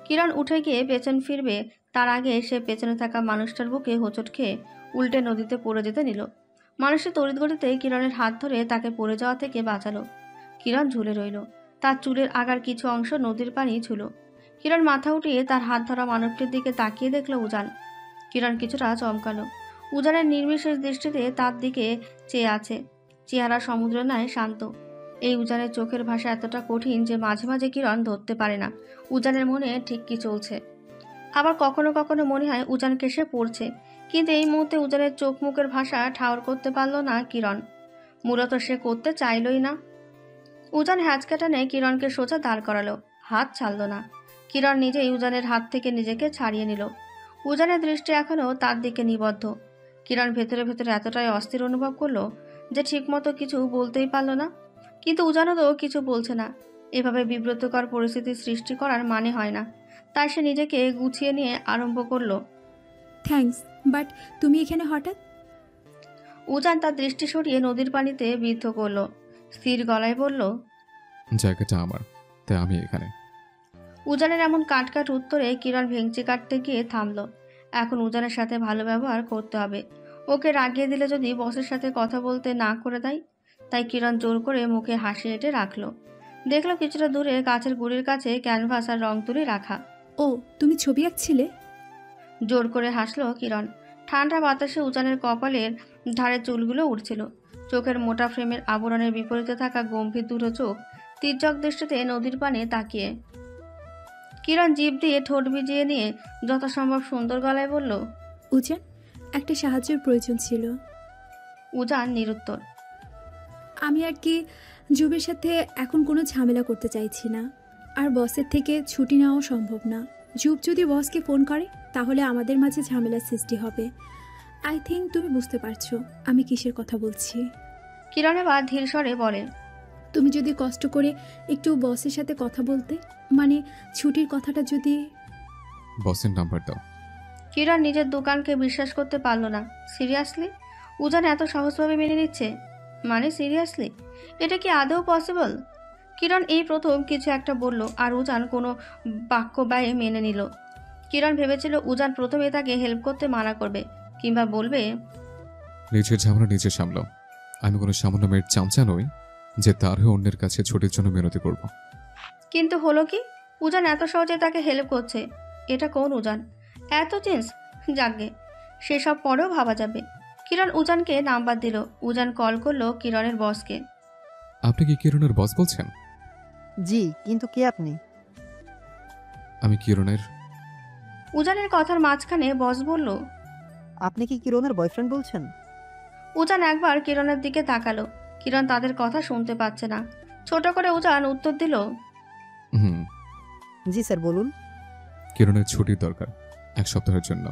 কিরণ উঠে গিয়ে পেছন ফিরবে, তার আগে সে পেছনে থাকা মানুষটার বুকে হোঁচট খেয়ে উল্টে নদীতে পড়ে যেতে নিল। মানুষের তড়িৎগতিতে কিরণের হাত ধরে তাকে পড়ে যাওয়া থেকে বাঁচালো। কিরণ ঝুলে রইল, তার চুলের আগার কিছু অংশ নদীর পানি ছিল। কিরণ মাথা উঠিয়ে তার হাত ধরা মানবটির দিকে তাকিয়ে দেখল উজান। কিরণ কিছুটা চমকালো। উজানের নির্বিশেষ দৃষ্টিতে তার দিকে চেয়ে আছে, চেহারা সমুদ্র নয় শান্ত। এই উজানের চোখের ভাষা এতটা কঠিন যে মাঝে মাঝে কিরণ ধরতে পারে না উজানের মনে ঠিক কি চলছে। আবার কখনো কখনো মনে হয় উজানকে সে পড়ছে, কিন্তু এই মুহূর্তে উজানের চোখ মুখের ভাষা ঠাউর করতে পারল না কিরণ। মূলত সে করতে চাইলই না। উজান হ্যাচকা টেনে কিরণকে সোজা দাঁড় করালো, হাত ছাড়ল না। কিরণ নিজেই উজানের হাত থেকে নিজেকে ছাড়িয়ে নিল। উজানের দৃষ্টি এখনও তার দিকে নিবদ্ধ। কিরণ ভেতরে ভেতরে এতটাই অস্থির অনুভব করলো যে ঠিকমতো কিছু বলতেই পারল না, কিন্তু উজানও তো কিছু বলছে না। এভাবে বিব্রতকর পরিস্থিতি সৃষ্টি করার মানে হয় না, তাই সে নিজেকে গুছিয়ে নিয়ে আরম্ভ করলো। থ্যাঙ্কস, বাট তুমি এখানে হঠাৎ? উজান তার দৃষ্টি সরিয়ে নদীর পানিতে বিদ্ধ করলো, স্থির গলায় বলল, জায়গাটা আমার, তাই আমি এখানে। উজানের এমন কাটকাট উত্তরে কিরণ ভেঙচি কাটতে গিয়ে থামল। এখন উজানের সাথে ভালো ব্যবহার করতে হবে, ওকে রাগিয়ে দিলে যদি বসের সাথে কথা বলতে না করে দেয়। তাই কিরণ জোর করে মুখে হাসি এঁটে রাখলো। দেখলো কিছুটা দূরে গাছের গুড়ির কাছে ক্যানভাস আর রং তুলি রাখা। ও, তুমি ছবি আঁকছিলে? জোর করে হাসলো কিরণ। ঠান্ডা বাতাসে উজানের কপালের ধারে চুলগুলো উঠছিল। চোখের মোটা ফ্রেমের আবরণের বিপরীতে থাকা গম্ভীর দুটো চোখ তির্যক দৃষ্টিতে নদীর পানে তাকিয়ে। কিরণ জিভ দিয়ে ঠোঁট ভিজিয়ে নিয়ে যথাসম্ভব সুন্দর গলায় বলল, উজান, একটা সাহায্যের প্রয়োজন ছিল। উজান নিরুত্তর। আমি আর কি জুবের সাথে এখন কোনো ঝামেলা করতে চাইছি না, আর বসের থেকে ছুটি নেওয়াও সম্ভব না। জুব যদি বসকে ফোন করে তাহলে আমাদের মাঝে ঝামেলার সৃষ্টি হবে। আই থিঙ্ক তুমি বুঝতে পারছো আমি কিসের কথা বলছি। কিরণ এবার ধীর স্বরে বলে, তুমি যদি কষ্ট করে একটু বসের সাথে কথা বলতে, মানে ছুটির কথাটা যদি। বসের নাম্বার দাও। কিরণ নিজের দোকানকে বিশ্বাস করতে পারল না। সিরিয়াসলি? উজান এত সহজভাবে মেনে নিচ্ছে? মানে সিরিয়াসলি? এটা কি আদৌ পসিবল? কিরণ এই প্রথম কিছু একটা বলল, আর উজান কোনো বাক্য ব্যয়ে মেনে নিল। কিরণ ভেবেছিল উজান প্রথমে তাকে হেল্প করতে মানা করবে, কিংবা বলবে, নিজের ঝামেলা নিজে সামলাও। আমি কোনো সামান্য মেয়ের চামচা নই যে তার হয়ে অন্যের কাছে ছুটির জন্য মিনতি করব। কিন্তু হলো কি? উজান এত সহজে তাকে হেল্প করছে। এটা কোন উজান? এত চেঞ্জ? যাকগে, সেসব পরেও ভাবা যাবে। কিরণ উজানকে নাম্বার দিল। উজান কল করলো কিরণের বসকে। আপনি কি কিরণের বস বলছেন? জি, কিন্তু কে আপনি? আমি কিরণের। উজানের কথার মাঝখানে বস বলল, আপনি কি কিরণের বয়ফ্রেন্ড বলছেন? উজান একবার কিরণের দিকে তাকালো। কিরণ তাদের কথা শুনতে পাচ্ছে না। ছোট করে উজান উত্তর দিল, হুম। জি স্যার, বলুন। কিরণের ছুটির দরকার, 1 সপ্তাহের জন্য।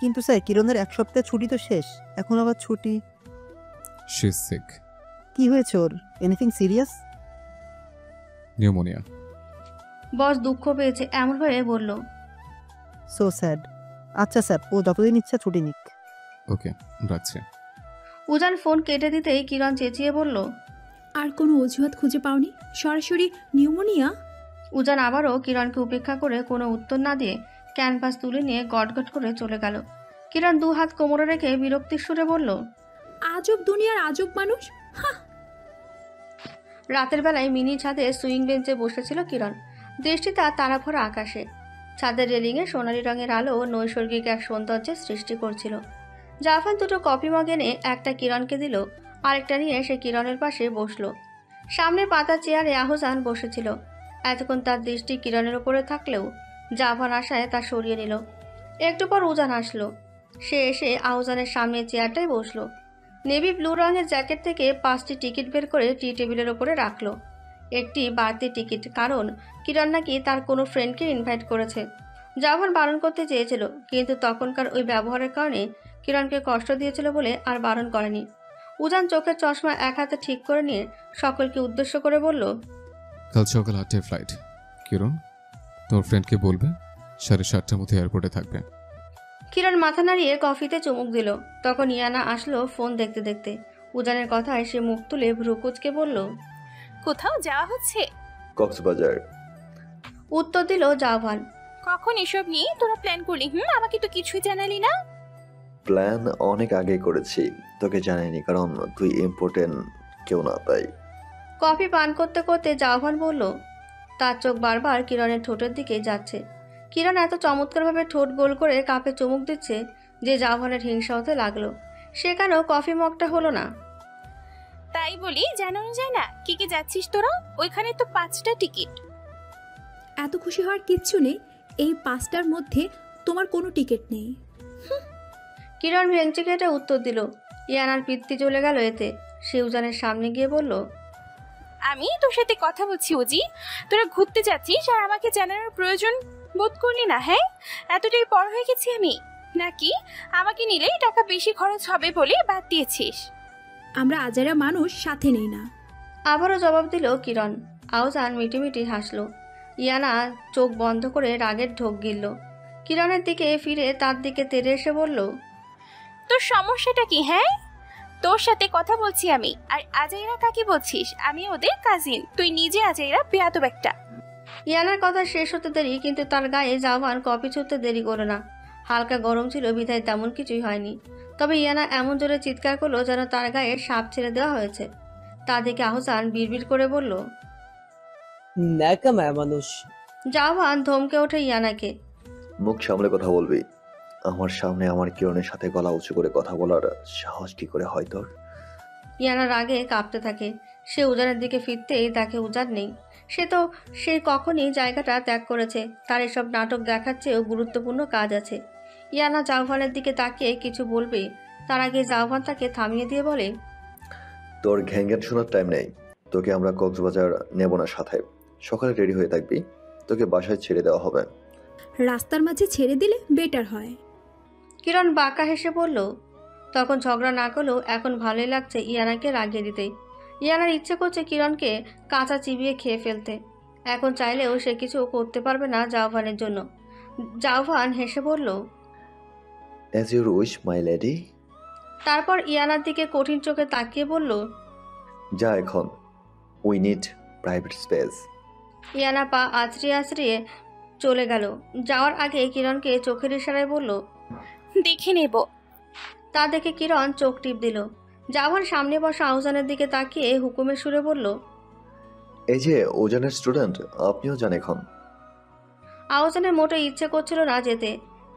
কিন্তু স্যার, কিরণের 1 সপ্তাহের ছুটি তো শেষ, এখন আবার ছুটি? She is sick. কি হয়েছে ওর? Anything serious? নিউমোনিয়া। বস দুঃখ পেয়েছে এমনভাবে বলল। So sad. আচ্ছা স্যার, ও যতদিন ইচ্ছা ছুটি নিক। ওকে, রাখছি। উজান ফোন কেটে দিতেই কিরণ চেঁচিয়ে বলল, আর কোনো অজুহাত খুঁজে পাওনি? সরাসরি নিউমোনিয়া? উজান আবারও কিরণকে উপেক্ষা করে কোনো উত্তর না দিয়ে ক্যানভাস তুলে নিয়ে গটগট করে চলে গেল। কিরণ 2 হাত কোমরে রেখে বিরক্তির সুরে বলল, আজব দুনিয়ার আজব মানুষ। রাতের বেলায় মিনি ছাদে সুইং বেঞ্চে বসেছিল কিরণ। দৃষ্টি তার তারাভরা আকাশে। ছাদের রেলিংয়ে সোনালি রঙের আলো নৈসর্গিক এক সৌন্দর্যের সৃষ্টি করছিল। জাফান দুটো কফি মগ এনে একটা কিরণকে দিল, আরেকটা নিয়ে সে কিরণের পাশে বসলো। সামনে পাতা চেয়ারে আহসান বসেছিল। এতক্ষণ তার দৃষ্টি কিরণের উপরে থাকলেও জাভান আশায় তা সরিয়ে নিল। একটু পর উজান আসলো। সে এসে আহসানের সামনে চেয়ারটায় বসলো। নেভি ব্লু রঙের জ্যাকেট থেকে 5টি টিকিট বের করে টি টেবিলের ওপরে রাখলো। একটি বাড়তি টিকিট, কারণ কিরণ নাকি তার কোনো ফ্রেন্ডকে ইনভাইট করেছে। জাভান বারণ করতে চেয়েছিল, কিন্তু তখনকার ওই ব্যবহারের কারণে কিরণকে কষ্ট দিয়েছিল বলে আর বারণ করেনি। উজান চোখের চশমা এক হাতে ঠিক করে নিয়ে সকলকে উদ্দেশ্য করে বলল, কাল সকাল 8টায় ফ্লাইট। কিরণ, তোমার ফ্রেন্ডকে বলবে 7:30টার মধ্যে এয়ারপোর্টে থাকবে। কিরণ মাথা নাড়িয়ে কফিতে চুমুক দিল। তখন ইয়ানা আসলো ফোন দেখতে দেখতে। উজানের কথায় সে মুখ তুলে ভ্রু কুঁচকে বলল, কোথাও যাওয়া হচ্ছে? কক্সবাজার। উত্তর দিল জাভান। কখন এসব নিয়ে তোরা প্ল্যান করলি? আমাকে তো কিছুই জানালি না। প্ল্যান অনেক আগে করেছি, তোকে জানাইনি কারণ তুই ইম্পর্টেন্ট কেউ না, তাই। কফি পান করতে করতে জাভান বলল। তার চোখ বারবার কিরণের ঠোঁটের দিকে যাচ্ছে। কিরণ এত চমৎকারভাবে ঠোঁট গোল করে কাপে চুমুক দিচ্ছে যে জাভানের হিংসা হতে লাগলো। সে কেন কফি মগটা হলো না? তাই বলি জানানো যায় না কি কি যাচ্ছিস তোরা? ওইখানে তো 5টা টিকিট। এত খুশি হওয়ার কিচ্ছু নেই। এই 5টার মধ্যে তোমার কোনো টিকিট নেই। কিরণ ভেঙচি কেটে উত্তর দিল। ইয়ানার পিত্তি চলে গেল এতে। সে উজানের সামনে গিয়ে বলল, আমি তোর সাথে কথা বলছি উজি। তোরা ঘুরতে যাচ্ছিস আর আমাকে জানানোর প্রয়োজন বোধ করলি না? হ্যাঁ, এতটাই বড় হয়ে গেছি আমি, নাকি আমাকে নিলেই টাকা বেশি খরচ হবে বলে বাদ দিয়েছিস? আমরা আজারা মানুষ সাথে নেই না। আবারও জবাব দিল কিরণ। আহসান মিটিমিটি হাসলো। ইয়ানা চোখ বন্ধ করে রাগের ঢোক গিলল। কিরণের দিকে ফিরে তার দিকে তেড়ে এসে বলল, তোর সমস্যাটা কি? হ্যাঁ, তোর সাথে কথা বলছি আমি। আর আজাইরা কাকে বলছিস? আমি ওদের কাজিন। তুই নিজে আজাইরা বেয়াদব একটা। ইয়ানার কথা শেষ হতে দেরি, কিন্তু তার গায়ে জাভান কফি ছুটতে দেরি করলো না। হালকা গরম ছিল বিধায় তেমন কিছুই হয়নি। তবে ইয়ানা এমন জোরে চিৎকার করলো যেন তার গায়ে সাপ ছেড়ে দেওয়া হয়েছে। তা দেখে আহসান বিড়বিড় করে বলল, ন্যাকামা মানুষ। জাভান ধমকে ওঠে ইয়ানাকে। মুখ সামলে কথা বলবি। আমার সামনে আমার কিরণের সাথে গলা উঁচু করে কথা বলার সাহস কি করে হয় তোর? ইয়ানা রাগে কাঁপতে থাকে। সে উজানের দিকে ফিরতেই দেখে উজান নেই। সে তো সেই কখনই জায়গাটা ত্যাগ করেছে। তার এসব নাটক দেখার চেয়েও গুরুত্বপূর্ণ কাজ আছে। ইয়ানা জাভানের দিকে তাকিয়ে কিছু বলবে, তার আগে জাভান তাকে থামিয়ে দিয়ে বলে, তোর ঘ্যাঙ্গান শোনার টাইম নেই। তোকে আমরা কক্সবাজার নেব না সাথে। সকালে রেডি হয়ে থাকবি, তোকে বাসায় ছেড়ে দেওয়া হবে। রাস্তার মাঝে ছেড়ে দিলে বেটার হয়। কিরণ বাঁকা হেসে বলল। তখন ঝগড়া না করলেও এখন ভালোই লাগছে ইয়ানাকে রাগিয়ে দিতে। ইয়ানার ইচ্ছে করছে কিরণকে কাঁচা চিবিয়ে খেয়ে ফেলতে। এখন চাইলেও সে কিছু করতে পারবে না জাভানের জন্য। জাভান হেসে বলল। As your wish my lady. তারপর ইয়ানার দিকে কঠিন চোখে তাকিয়ে বলল, যা এখন, we need private space. Iyana পা আছড়িয়ে আছড়িয়ে চলে গেল। যাওয়ার আগে কিরণকে চোখের ইশারায় বলল, দেখে নেব। তা দেখে কিরণ চোখ টিপ দিল। জাভান সামনে বসা আহসানের দিকে তাকিয়ে হুকুমের সুরে বলল, এই যে ওজনের স্টুডেন্ট, আপনিও যান এখন। আহসানের মোটে ইচ্ছে করছিল না যেতে।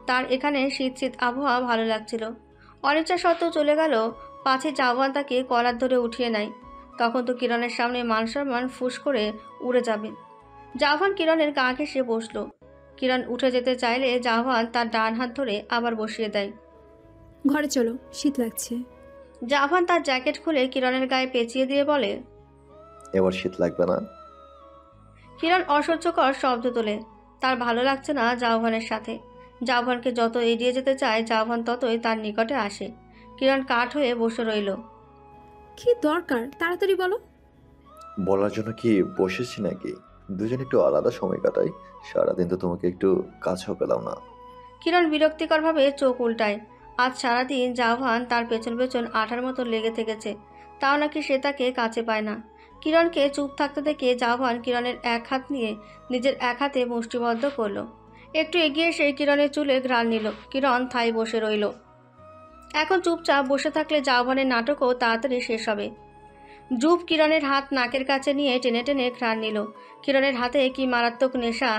তার এখানে শীত শীত আবহাওয়া ভালো লাগছিল। অনিচ্ছা সত্ত্বেও চলে গেল। পাছে জাভান তাকে কলার ধরে উঠিয়ে নেয়। তখন তো কিরণের সামনে মান সম্মান ফুস করে উড়ে যাবে। জাভান কিরণের গা ঘেঁষে বসলো। কিরণ উঠে যেতে চাইলে জাভান তার ডান হাত ধরে আবার বসিয়ে দেয়। ঘরে চলো, শীত লাগছে। জাভান তার জ্যাকেট খুলে কিরণের গায়ে পেঁচিয়ে দিয়ে বলে, এবার শীত লাগবে না। কিরণ অসহ্যকর শব্দ তোলে। তার ভালো লাগছে না জাভানের সাথে। জাভানকে যত এড়িয়ে যেতে চায় জাভান ততই তার নিকটে আসে। কিরণ কাঠ হয়ে বসে রইল। কি দরকার তাড়াতাড়ি বলো। বলার জন্য কি বসেছি নাকি? দুজন একটু আলাদা সময় কাটাই। সারাদিন তো তোমাকে একটু কাছেও পেলাম না। কিরণ বিরক্তিকরভাবে চোখ উল্টায়। আজ সারাদিন জাভান তার পেছন পেছন আঠার মতো লেগে থেকেছে, তাও নাকি সে তাকে কাছে পায় না। কিরণকে চুপ থাকতে দেখে জাভান কিরণের এক হাত নিয়ে নিজের এক হাতে মুষ্টিবদ্ধ করলো। একটু এগিয়ে এসে কিরণের চুলে ঘ্রাণ নিল। কিরণ থাই বসে রইল। এখন চুপচাপ বসে থাকলে জাভানের নাটকও তাড়াতাড়ি শেষ হবে। জুব কিরণের হাত নাকের কাছে নিয়ে টেনে টেনে ঘ্রাণ নিল। কিরণের হাতে কি মারাত্মক নেশা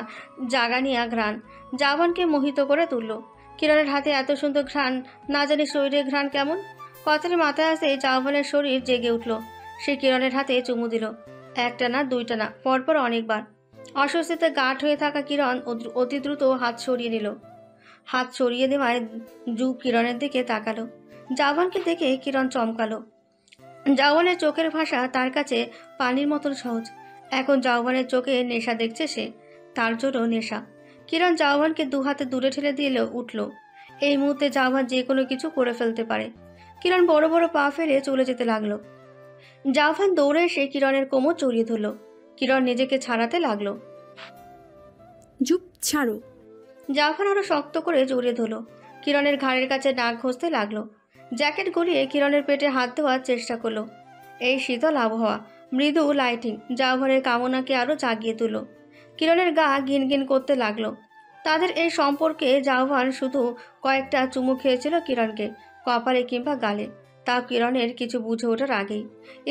জাগানিয়া ঘ্রাণ জাভানকে মোহিত করে তুলল। কিরণের হাতে এত সুন্দর ঘ্রাণ, না জানি শরীরের ঘ্রাণ কেমন। কথাটি মাথায় আসে জাভানের শরীর জেগে উঠল। সে কিরণের হাতে চুমু দিল। একটা না, দুইটা না, পরপর অনেকবার। অস্বস্তিতে গাঢ় হয়ে থাকা কিরণ অতি দ্রুত হাত সরিয়ে নিল। হাত সরিয়ে দেওয়ায় জু কিরণের দিকে তাকালো। জাওয়ানকে দেখে কিরণ চমকালো। জাওয়ানের চোখের ভাষা তার কাছে পানির মতন সহজ। এখন জাওয়ানের চোখে নেশা দেখছে সে, তার জন্য নেশা। কিরণ জাওয়ানকে দুহাতে দূরে ঠেলে দিয়ে উঠল। এই মুহূর্তে জাওয়ান যে কোনো কিছু করে ফেলতে পারে। কিরণ বড় বড় পা ফেলে চলে যেতে লাগলো। জাওয়ান দৌড়ে এসে কিরণের কোমর জড়িয়ে ধরল। কিরণ নিজেকে ছাড়াতে লাগলো। জুপ, ছাড়ো। জাওয়ান আরো শক্ত করে জড়িয়ে ধরল। কিরণের ঘাড়ের কাছে নাক ঘষতে লাগলো। জ্যাকেট গলিয়ে কিরণের পেটে হাত দেওয়ার চেষ্টা করলো। এই শীতল আবহাওয়া, মৃদু লাইটিং জাওয়ানের কামনাকে আরো জাগিয়ে তুলল। কিরণের গা ঘিন ঘিন করতে লাগলো। তাদের এই সম্পর্কে জাওয়ান শুধু কয়েকটা চুমু খেয়েছিল কিরণকে, কপালে কিংবা গালে, তাও কিরণের কিছু বুঝে ওঠার আগেই।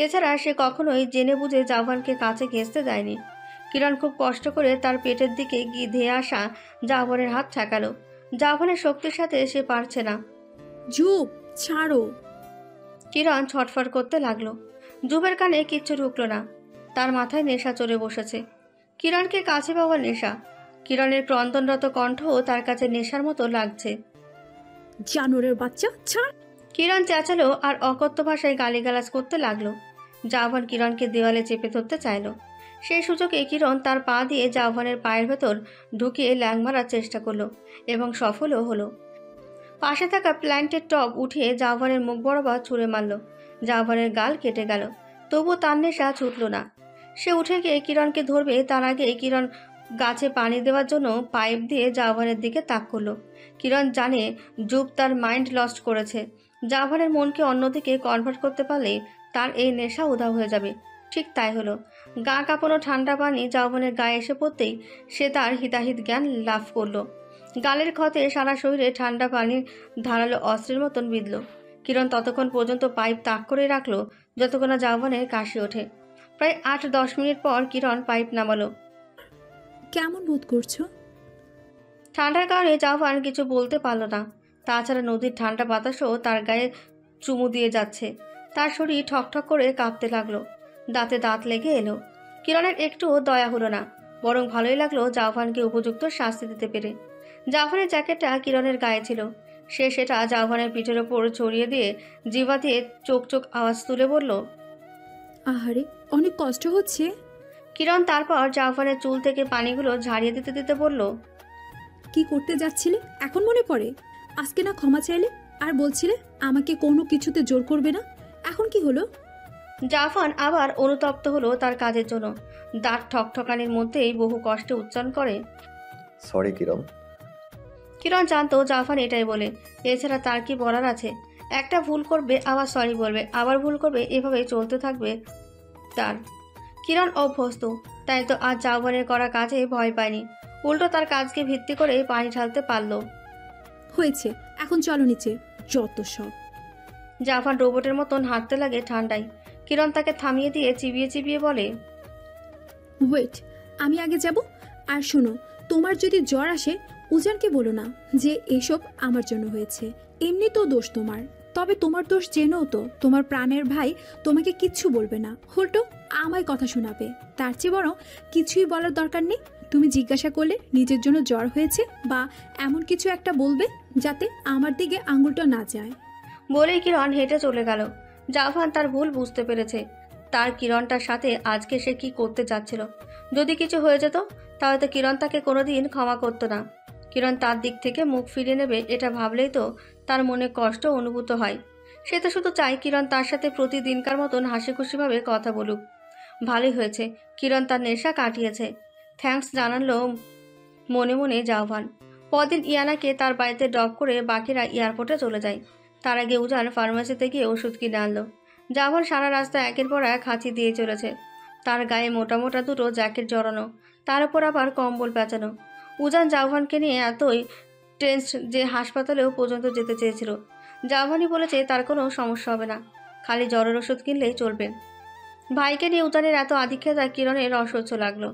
এছাড়া সে কখনোই জেনে বুঝে জাওয়ানকে কাছে ঘেঁষতে দেয়নি। কিরণ খুব কষ্ট করে তার পেটের দিকে ধেয়ে আসা জাওয়ানের হাত ঠেকালো। জাওয়ানের শক্তির সাথে সে পারছে না। জুপ, ছাড়ো। কিরণ ছটফট করতে লাগলো। জুবের কানে কিচ্ছু ঢুকলো না। তার মাথায় নেশা চড়ে বসেছে, কিরণকে কাছে পাওয়ার নেশা। কিরণের ক্রন্দনরত কণ্ঠও তার কাছে নেশার মতো লাগছে। জানোরের বাচ্চা, ছাড়। কিরণ চেঁচালো আর অকথ্য ভাষায় গালিগালাজ করতে লাগলো। জাওয়ান কিরণকে দেওয়ালে চেপে ধরতে চাইল। সেই সুযোগে কিরণ তার পা দিয়ে জাওয়ানের পায়ের ভেতর ঢুকিয়ে ল্যাং মারার চেষ্টা করলো এবং সফলও হলো। পাশে থাকা প্ল্যান্টের টব উঠিয়ে জাওয়ানের মুখ বরাবর ছুঁড়ে মারল। জাওয়ানের গাল কেটে গেল, তবুও তার নেশা ছুটল না। সে উঠে গিয়ে কিরণকে ধরবে, তার আগে কিরণ গাছে পানি দেওয়ার জন্য পাইপ দিয়ে জাওয়ানের দিকে তাক করলো। কিরণ জানে জুব তার মাইন্ড লস্ট করেছে। জাওয়ানের মনকে অন্যদিকে কনভার্ট করতে পারলে তার এই নেশা উধাও হয়ে যাবে। ঠিক তাই হলো। গা কাঁপানো ঠান্ডা পানি জাওয়ানের গায়ে এসে পড়তেই সে তার হিতাহিত জ্ঞান লাভ করলো। গালের ক্ষতে সারা শরীরে ঠান্ডা পানির ধারালো অস্ত্রের মতন বিঁধল। কিরণ ততক্ষণ পর্যন্ত পাইপ তাক করে রাখলো যতক্ষণ না জাওয়ানের কাশি ওঠে। প্রায় 8-10 মিনিট পর কিরণ পাইপ নামালো। কেমন বোধ করছো? ঠান্ডার কারণে জাওয়ান কিছু বলতে পারল না। তাছাড়া নদীর ঠান্ডা বাতাসও তার গায়ে চুমু দিয়ে যাচ্ছে। তার শরীর ঠকঠক করে কাঁপতে লাগলো। দাঁতে দাঁত লেগে এলো। কিরণের একটুও দয়া হলো না, বরং ভালোই লাগলো জাওয়ানকে উপযুক্ত শাস্তি দিতে পেরে। জাওয়ানের জ্যাকেটটা কিরণের গায়ে ছিল। সে সেটা জাওয়ানের পিঠের ওপর ছড়িয়ে দিয়ে জিভা দিয়ে চোখ চোখ আওয়াজ তুলে বলল, আহারে, অনেক কষ্ট হচ্ছে। কিরণ তারপর জাওয়ানের চুল থেকে পানিগুলো ঝাড়িয়ে দিতে দিতে বলল, কি করতে যাচ্ছিলে এখন মনে পড়ে? আজকে না ক্ষমা চাইলে আর বলছিলে আমাকে কোনো কিছুতে জোর করবে না, এখন কি হলো? জাওয়ান আবার অনুতপ্ত হলো তার কাজের জন্য। দাঁত ঠকঠকানির মধ্যেই বহু কষ্টে উচ্চারণ করে, সরি কিরণ। কিরণ জানতো জাওয়ান এটাই বলে, এছাড়া তার কি বলার আছে। একটা ভুল করবে আবার সরি বলবে, আবার ভুল করবে, এভাবেই চলতে থাকবে তার। কিরণ অভ্যস্ত, তাই তো আজ জাওয়ানের করা কাজে ভয় পায়নি, উল্টো তার কাজকে ভিত্তি করে পানি ঢালতে পারল। হয়েছে, এখন চলো নিচে, যত সব। জাওয়ান রোবটের মতন হাঁটতে লাগে ঠান্ডায়। কিরণ তাকে থামিয়ে দিয়ে চিবিয়ে চিবিয়ে বলে, ওয়েট, আমি আগে যাব। আর শোনো, তোমার যদি জ্বর আসে উজানকে বলো না যে এসব আমার জন্য হয়েছে। এমনি তো দোষ তোমার, তবে তোমার দোষ জেনেও তো তোমার প্রাণের ভাই তোমাকে কিচ্ছু বলবে না, উল্টো আমায় কথা শোনাবে। তার চেয়ে বরং কিছুই বলার দরকার নেই। তুমি জিজ্ঞাসা করলে নিজের জন্য জ্বর হয়েছে বা এমন কিছু একটা বলবে যাতে আমার দিকে আঙুলটা না যায়। বলেই কিরণ হেঁটে চলে গেল। জাওয়ান তার ভুল বুঝতে পেরেছে। তার কিরণটার সাথে আজকে সে কি করতে যাচ্ছিল। যদি কিছু হয়ে যেত তাহলে তো কিরণ তাকে কোনোদিন ক্ষমা করতো না। কিরণ তার দিক থেকে মুখ ফিরিয়ে নেবে এটা ভাবলেই তো তার মনে কষ্ট অনুভূত হয়। সে তো শুধু চায় কিরণ তার সাথে প্রতিদিনকার মতন হাসি খুশিভাবে কথা বলুক। ভালোই হয়েছে, কিরণ তার নেশা কাটিয়েছে। থ্যাঙ্কস জানালো মনে মনে জাওয়ান। পরদিন ইয়ানাকে তার বাড়িতে ড্রপ করে বাকিরা এয়ারপোর্টে চলে যায়। তার আগে উজান ফার্মেসিতে গিয়ে ওষুধ কিনে আনলো। জাওয়ান সারা রাস্তা একের পর এক হাঁচি দিয়ে চলেছে। তার গায়ে মোটা মোটা দুটো জ্যাকেট জড়ানো, তার উপর আবার কম্বল পেঁচানো। উজান জাওয়ানকে নিয়ে এতই টেন্সড যে হাসপাতালেও পর্যন্ত যেতে চেয়েছিল। জাওয়ানই বলেছে তার কোনো সমস্যা হবে না, খালি জ্বরের ওষুধ কিনলেই চলবে। ভাইকে নিয়ে উজানের এত আধিক্যতা কিরণের অসহ্য লাগলো।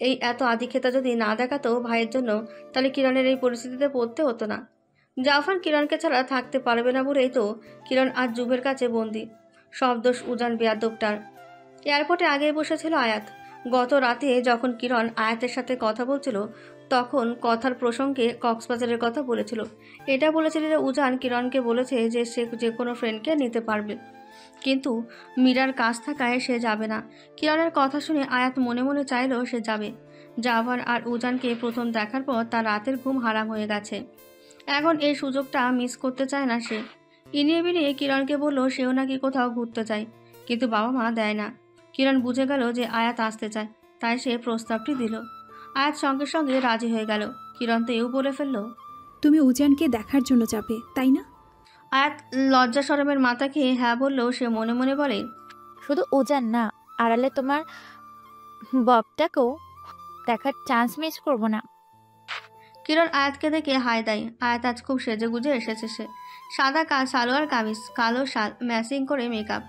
এই এত আধিক্যতা যদি না দেখাতো ভাইয়ের জন্য, তাহলে কিরণের এই পরিস্থিতিতে পড়তে হতো না। জাওয়ান কিরণকে ছাড়া থাকতে পারবে না বলেই তো কিরণ আজ জুবের কাছে বন্দি। সব দোষ উজান বেয়াদবটার। এয়ারপোর্টে আগেই বসেছিল আয়াত। গত রাতে যখন কিরণ আয়াতের সাথে কথা বলছিল তখন কথার প্রসঙ্গে কক্সবাজারের কথা বলেছিল। এটা বলেছিল যে উজান কিরণকে বলেছে যে সে যে কোনো ফ্রেন্ডকে নিতে পারবে, কিন্তু মীরার কাজ থাকায় সে যাবে না। কিরণের কথা শুনে আয়াত মনে মনে চাইল সে যাবে। জাভান আর উজানকে প্রথম দেখার পর তার রাতের ঘুম হারাম হয়ে গেছে। এখন এই সুযোগটা মিস করতে চায় না সে। ইনিয়ে বিনিয়ে কিরণকে বলল সেও নাকি কোথাও ঘুরতে চায়, কিন্তু বাবা মা দেয় না। কিরণ বুঝে গেল যে আয়াত আসতে চায়, তাই সে প্রস্তাবটি দিল। আয়াত সঙ্গে সঙ্গে রাজি হয়ে গেল। কিরণ তো এও বলে ফেলল। তুমি উজানকে দেখার জন্য যাবে তাই না? আয়াত লজ্জা শরমের মাথা খেয়ে হ্যাঁ বললেও সে মনে মনে বলে, শুধু উজান না, আড়ালে তোমার ববটাকেও দেখার চান্স মিস করব না। কিরণ আয়াতকে দেখে হাই দেয়। আয়াত আজ খুব সেজে গুজে এসেছে সে। সাদা সালোয়ার কামিজ, কালো শাল, ম্যাচিং করে মেকআপ,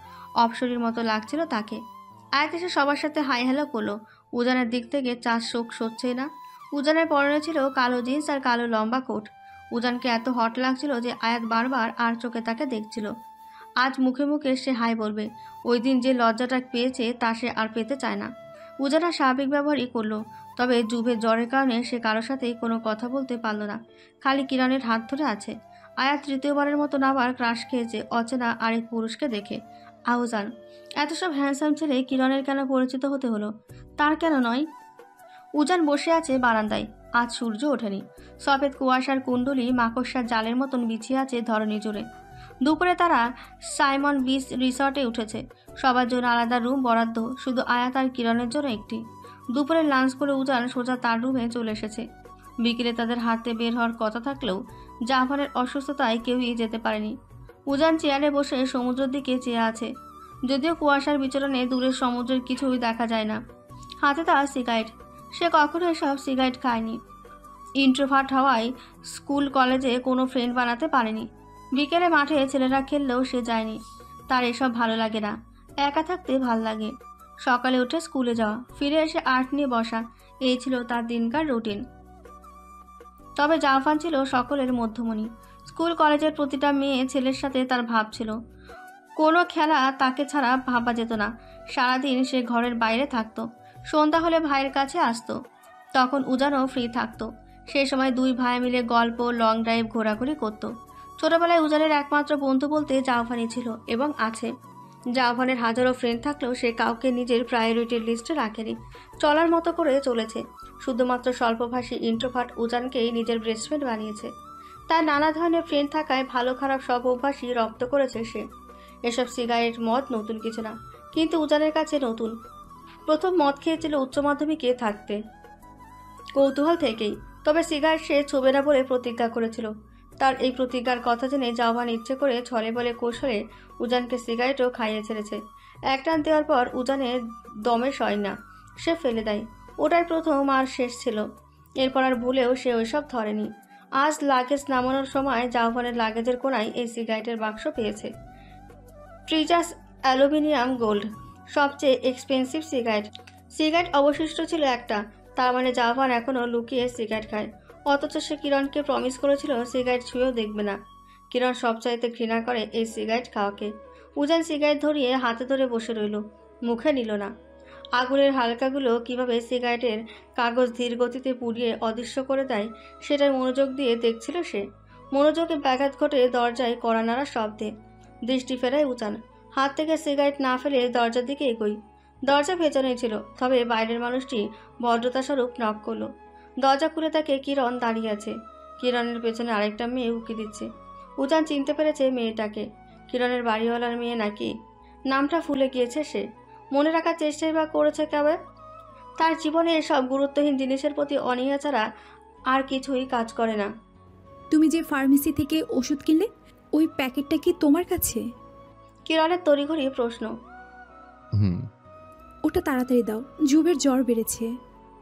অপসরীর মতো লাগছিল তাকে। আয়াত এসে সবার সাথে হাই হ্যালো করলো। উজানের দিক থেকে চার শোক সচ্ছেই না। উজানের পরনে ছিল কালো জিন্স আর কালো লম্বা কোট। উজানকে এত হট লাগছিল যে আয়াত বারবার আর চোখে তাকে দেখছিল। আজ মুখে মুখে সে হাই বলবে। ওই দিন যে লজ্জাটা পেয়েছে তা সে আর পেতে চায় না। উজানা স্বাভাবিক ব্যবহারই করলো, তবে জুভের জ্বরের কারণে সে কারোর সাথেই কোনো কথা বলতে পারল না। খালি কিরণের হাত ধরে আছে। আয়াত তৃতীয়বারের মতো আবার ক্রাশ খেয়েছে অচেনা আরেক পুরুষকে দেখে। আউজান এত সব হ্যান্ডসাম ছেলে কিরণের কেন পরিচিত হতে হলো? তার কেন নয়? উজান বসে আছে বারান্দায়। আজ সূর্য ওঠেনি। সফেদ কুয়াশার কুণ্ডলি মাকড়সার জালের মতন বিছিয়ে আছে ধরণী জুড়ে। দুপুরে তারা সাইমন বিচ রিসর্টে উঠেছে। সবার জন্য আলাদা রুম বরাদ্দ, শুধু আয়াত আর কিরণের জন্য একটি। দুপুরে লাঞ্চ করে উজান সোজা তার রুমে চলে এসেছে। বিকেলে তাদের হাঁটতে বের হওয়ার কথা থাকলেও জাফরের অসুস্থতায় কেউই যেতে পারেনি। উজান চেয়ারে বসে সমুদ্রের দিকে চেয়ে আছে। যদিও কুয়াশার বিচরণে দূরের সমুদ্রের কিছুই দেখা যায় না। হাতে তার সিগারেট। সে কখনো এসব সিগারেট খায়নি। ইন্ট্রোভার্ট হওয়ায় স্কুল কলেজে কোনো ফ্রেন্ড বানাতে পারেনি। বিকেলে মাঠে ছেলেরা খেললেও সে যায়নি। তার এসব ভালো লাগে না। একা থাকতে ভাল লাগে। সকালে উঠে স্কুলে যাওয়া, ফিরে এসে আর্ট নিয়ে বসা, এই ছিল তার দিনকার রুটিন। তবে জাফান ছিল সকলের মধ্যমণি। স্কুল কলেজের প্রতিটা মেয়ে ছেলের সাথে তার ভাব ছিল। কোনো খেলা তাকে ছাড়া ভাবা যেত না। সারাদিন সে ঘরের বাইরে থাকতো। সন্ধ্যা হলে ভাইয়ের কাছে আসতো। তখন উজানও ফ্রি থাকতো। সেই সময় দুই ভাই মিলে গল্প, লং ড্রাইভ, ঘোরাঘুরি করতো। ছোটবেলায় উজানের একমাত্র বন্ধু বলতে জাফানই ছিল এবং আছে। জাফানের হাজারো ফ্রেন্ড থাকলেও সে কাউকে নিজের প্রায়োরিটির লিস্টে রাখেনি। চলার মতো করে চলেছে। শুধুমাত্র স্বল্পভাষী ইন্ট্রোভার্ট উজানকেই নিজের বেস্ট ফ্রেন্ড বানিয়েছে। তার নানা ধরনের ফ্রেন্ড থাকায় ভালো খারাপ সব অভ্যাসই রপ্ত করেছে সে। এসব সিগারেট মদ নতুন কিছু না, কিন্তু উজানের কাছে নতুন। প্রথম মদ খেয়েছিল উচ্চ মাধ্যমিকে থাকতে, কৌতূহল থেকেই। তবে সিগারেট সে ছবে না বলে প্রতিজ্ঞা করেছিল। তার এই প্রতিজ্ঞার কথা জেনে জাওয়ান ইচ্ছে করে ছলে বলে কৌশলে উজানকে সিগারেটও খাইয়ে ছেড়েছে। এক টান দেওয়ার পর উজানের দমে সয় না, সে ফেলে দেয়। ওটাই প্রথম আর শেষ ছিল। এরপর আর ভুলেও সে ওইসব ধরেনি। আজ লাগেজ নামানোর সময় জাওয়ানের লাগেজের কোনায় এই সিগারেটের বাক্স পেয়েছে। ট্রিজাস অ্যালুমিনিয়াম গোল্ড, সবচেয়ে এক্সপেন্সিভ সিগারেট। সিগারেট অবশিষ্ট ছিল একটা, তার মানে জাওয়ান এখনও লুকিয়ে সিগারেট খায়। অথচ সে কিরণকে প্রমিস করেছিল সিগারেট ছুঁয়েও দেখবে না। কিরণ সবচাইতে ঘৃণা করে এই সিগারেট খাওয়াকে। উজান সিগারেট ধরিয়ে হাতে ধরে বসে রইল, মুখে নিল না। আগুনের হালকাগুলো কিভাবে সিগারেটের কাগজ ধীর গতিতে পুড়িয়ে অদৃশ্য করে দেয় সেটার মনোযোগ দিয়ে দেখছিল সে। মনোযোগে ব্যাঘাত ঘটে দরজায় কড়া নাড়ার শব্দে। দৃষ্টি ফেরায় উজান। হাত থেকে সিগারেট না ফেলে দরজার দিকে এগোই। দরজা ভেজানোই ছিল, তবে বাইরের মানুষটি ভদ্রতাস্বরূপ নক করলো। দরজা খুলে তাকে কিরণ দাঁড়িয়ে আছে। কিরণের পেছনে আরেকটা মেয়ে উকি দিচ্ছে। উজান চিনতে পেরেছে মেয়েটাকে। কিরণের বাড়িওয়ালার মেয়ে নাকি? নামটা ভুলে গিয়েছে সে। মনে রাখার চেষ্টাই বা করেছে কবে? তার জীবনে এসব গুরুত্বহীন জিনিসের প্রতি অনীহা ছাড়া আর কিছুই কাজ করে না। তুমি যে ফার্মেসি থেকে ওষুধ কিনলে ওই প্যাকেটটা কি তোমার কাছে? কিরণের তড়িঘড়ি প্রশ্ন। হুম। ওটা তাড়াতাড়ি দাও, জুবের জ্বর বেড়েছে।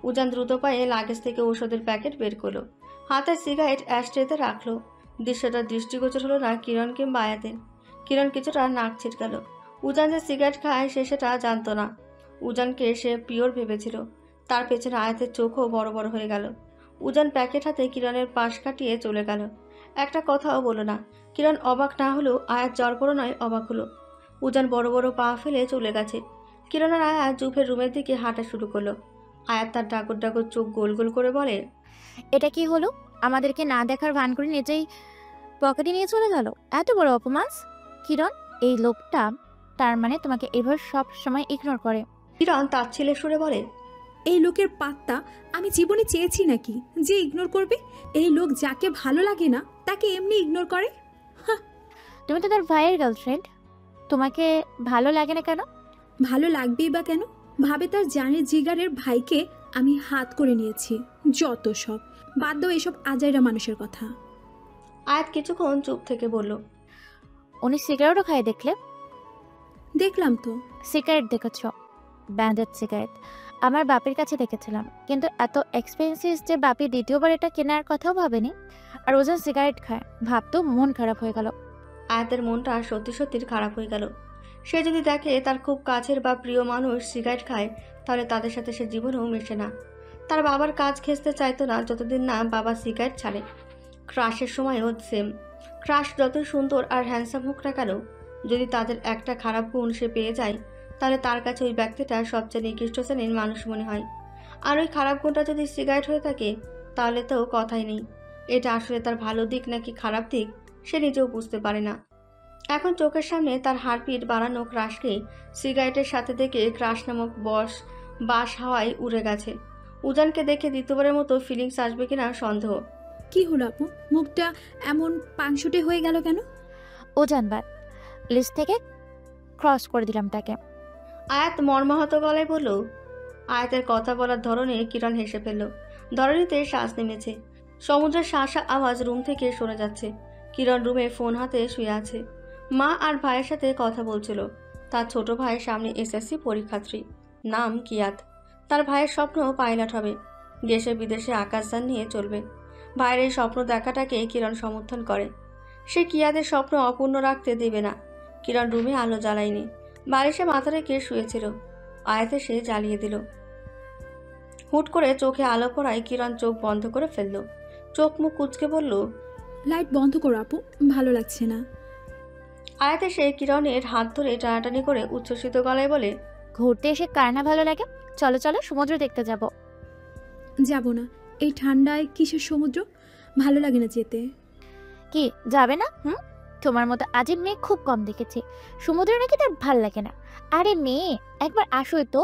উজান দ্রুত পায়ে লাগেজ থেকে ঔষধের প্যাকেট বের করলো। হাতে সিগারেট অ্যাশট্রেতে রাখলো। দৃশ্যটা দৃষ্টিগোচর হলো না কিরণ কিংবা আয়াতের। কিরণ কিছুটা নাক ছিটকাল। উজান যে সিগারেট খায় সে সেটা জানতো না। উজানকে সে পিওর ভেবেছিল। তার পেছনে আয়াতের চোখও বড় বড় হয়ে গেল। উজান প্যাকেট হাতে কিরণের পাশ কাটিয়ে চলে গেল। একটা কথাও বলল না। কিরণ অবাক না হলেও আয়াত জ্বর পড়ো নয় অবাক হলো। উজান বড় বড় পা ফেলে চলে গেছে। কিরণ আর আয়াত জুফের রুমের দিকে হাঁটা শুরু করলো। আয়াত তার ডাগর ডাগর চোখ গোল গোল করে বলে, এটা কি হলো? আমাদেরকে না দেখার ভান করে নিজেই পকেটে নিয়ে চলে গেল। এত বড় অপমান। কিরণ, এই লোকটা তার মানে তোমাকে এভাবে সব সময় ইগনোর করে। কিরণ তাচ্ছিল্যের সুরে বলে, এই লোকের পাত্তা আমি জীবনে চেয়েছি নাকি যে ইগনোর করবে? এই লোক যাকে ভালো লাগে না তাকে এমনি ইগনোর করে। তুমি তো তার ভাইয়ের গার্লফ্রেন্ড, তোমাকে ভালো লাগে না কেন? ভালো লাগবেই বা কেন? ভাবে তার জানের জিগারের ভাইকে আমি হাত করে নিয়েছি। যত সব বাদ দাও এসব আজাইরা মানুষের কথা। আয়াত কিছুক্ষণ চুপ থেকে বলল, উনি সিগারেটও খায় দেখলে? দেখলাম তো। সিগারেট দেখেছ? ব্যান্ডেড সিগারেট আমার বাপের কাছে দেখেছিলাম, কিন্তু এত এক্সপেন্সিভ যে বাপি দ্বিতীয়বার এটা কেনার কথাও ভাবেনি। আর ওজন সিগারেট খায়, ভাবতেও মন খারাপ হয়ে গেল। আয়াতের মনটা সত্যি সত্যি খারাপ হয়ে গেল। সে যদি দেখে তার খুব কাছের বা প্রিয় মানুষ সিগারেট খায়, তাহলে তাদের সাথে সে জীবনেও মেশে না। তার বাবার কাজ খেসতে চাইতো না যতদিন না বাবা সিগারেট ছাড়ে। ক্রাশের সময়ও সেম। ক্রাশ যতই সুন্দর আর হ্যান্ডসাম হোক না কেন, যদি তাদের একটা খারাপ গুণ সে পেয়ে যায়, তাহলে তার কাছে ওই ব্যক্তিটা সবচেয়ে নিকৃষ্ট শ্রেণীর মানুষ মনে হয়। আর ওই খারাপ গুণটা যদি সিগারেট হয়ে থাকে, তাহলে তো কথাই নেই। এটা আসলে তার ভালো দিক নাকি খারাপ দিক সে নিজেও বুঝতে পারে না। এখন চোখের সামনে তার হাড়পিট বাড়ানো ক্রাশকে সিগারেটের সাথে দেখে ক্রাশ নামক বাস হাওয়ায় উড়ে গেছে। উজানকে দেখে দ্বিতীয়বারের মতো ফিলিংস আসবে কিনা সন্দেহ। কি হলো আপু, মুখটা এমন পাংশুটে হয়ে গেল কেন? ও জানবার লিস্ট থেকে ক্রস করে দিলাম তাকে। আয়াত মর্মাহত গলায় বলল। আয়াতের কথা বলার ধরনে কিরণ হেসে ফেলল। ধরনীতে শ্বাস নেমেছে। সমুদ্রের শাঁসা আওয়াজ রুম থেকে সরে যাচ্ছে। কিরণ রুমে ফোন হাতে শুয়ে আছে। মা আর ভাইয়ের সাথে কথা বলছিল। তার ছোট ভাইয়ের সামনে এসএসসি পরীক্ষার্থী, নাম কিয়াত। তার ভাইয়ের স্বপ্ন পাইলট হবে, দেশে বিদেশে আকাশযান নিয়ে চলবে। ভাইয়ের এই স্বপ্ন দেখাটাকে কিরণ সমর্থন করে। সে কিয়াদের স্বপ্ন অপূর্ণ রাখতে দেবে না। কিরণ রুমে আলো জ্বালায়নি, বালিশে মাথা রেখে শুয়েছিল। আয়াতে সে জ্বালিয়ে দিল। হুট করে চোখে আলো পড়ায় কিরণ চোখ বন্ধ করে ফেলল। চোখ মুখ কুঁচকে বলল, লাইট বন্ধ করো আপু, ভালো লাগছে না। আয়াতে সে কিরণের হাত ধরে টানাটানি করে উচ্ছ্বসিত গলায় বলে, ঘুরতে এসে কার না ভালো লাগে? চলো চলো সমুদ্র দেখতে যাব। যাব না, এই ঠান্ডায় কিসের সমুদ্র, ভালো লাগে না যেতে। কি যাবে না? তোমার মতো আজীব মেয়ে খুব কম দেখেছি। সমুদ্র নাকি তার ভাল লাগে না। আরে মেয়ে, একবার আসো তো।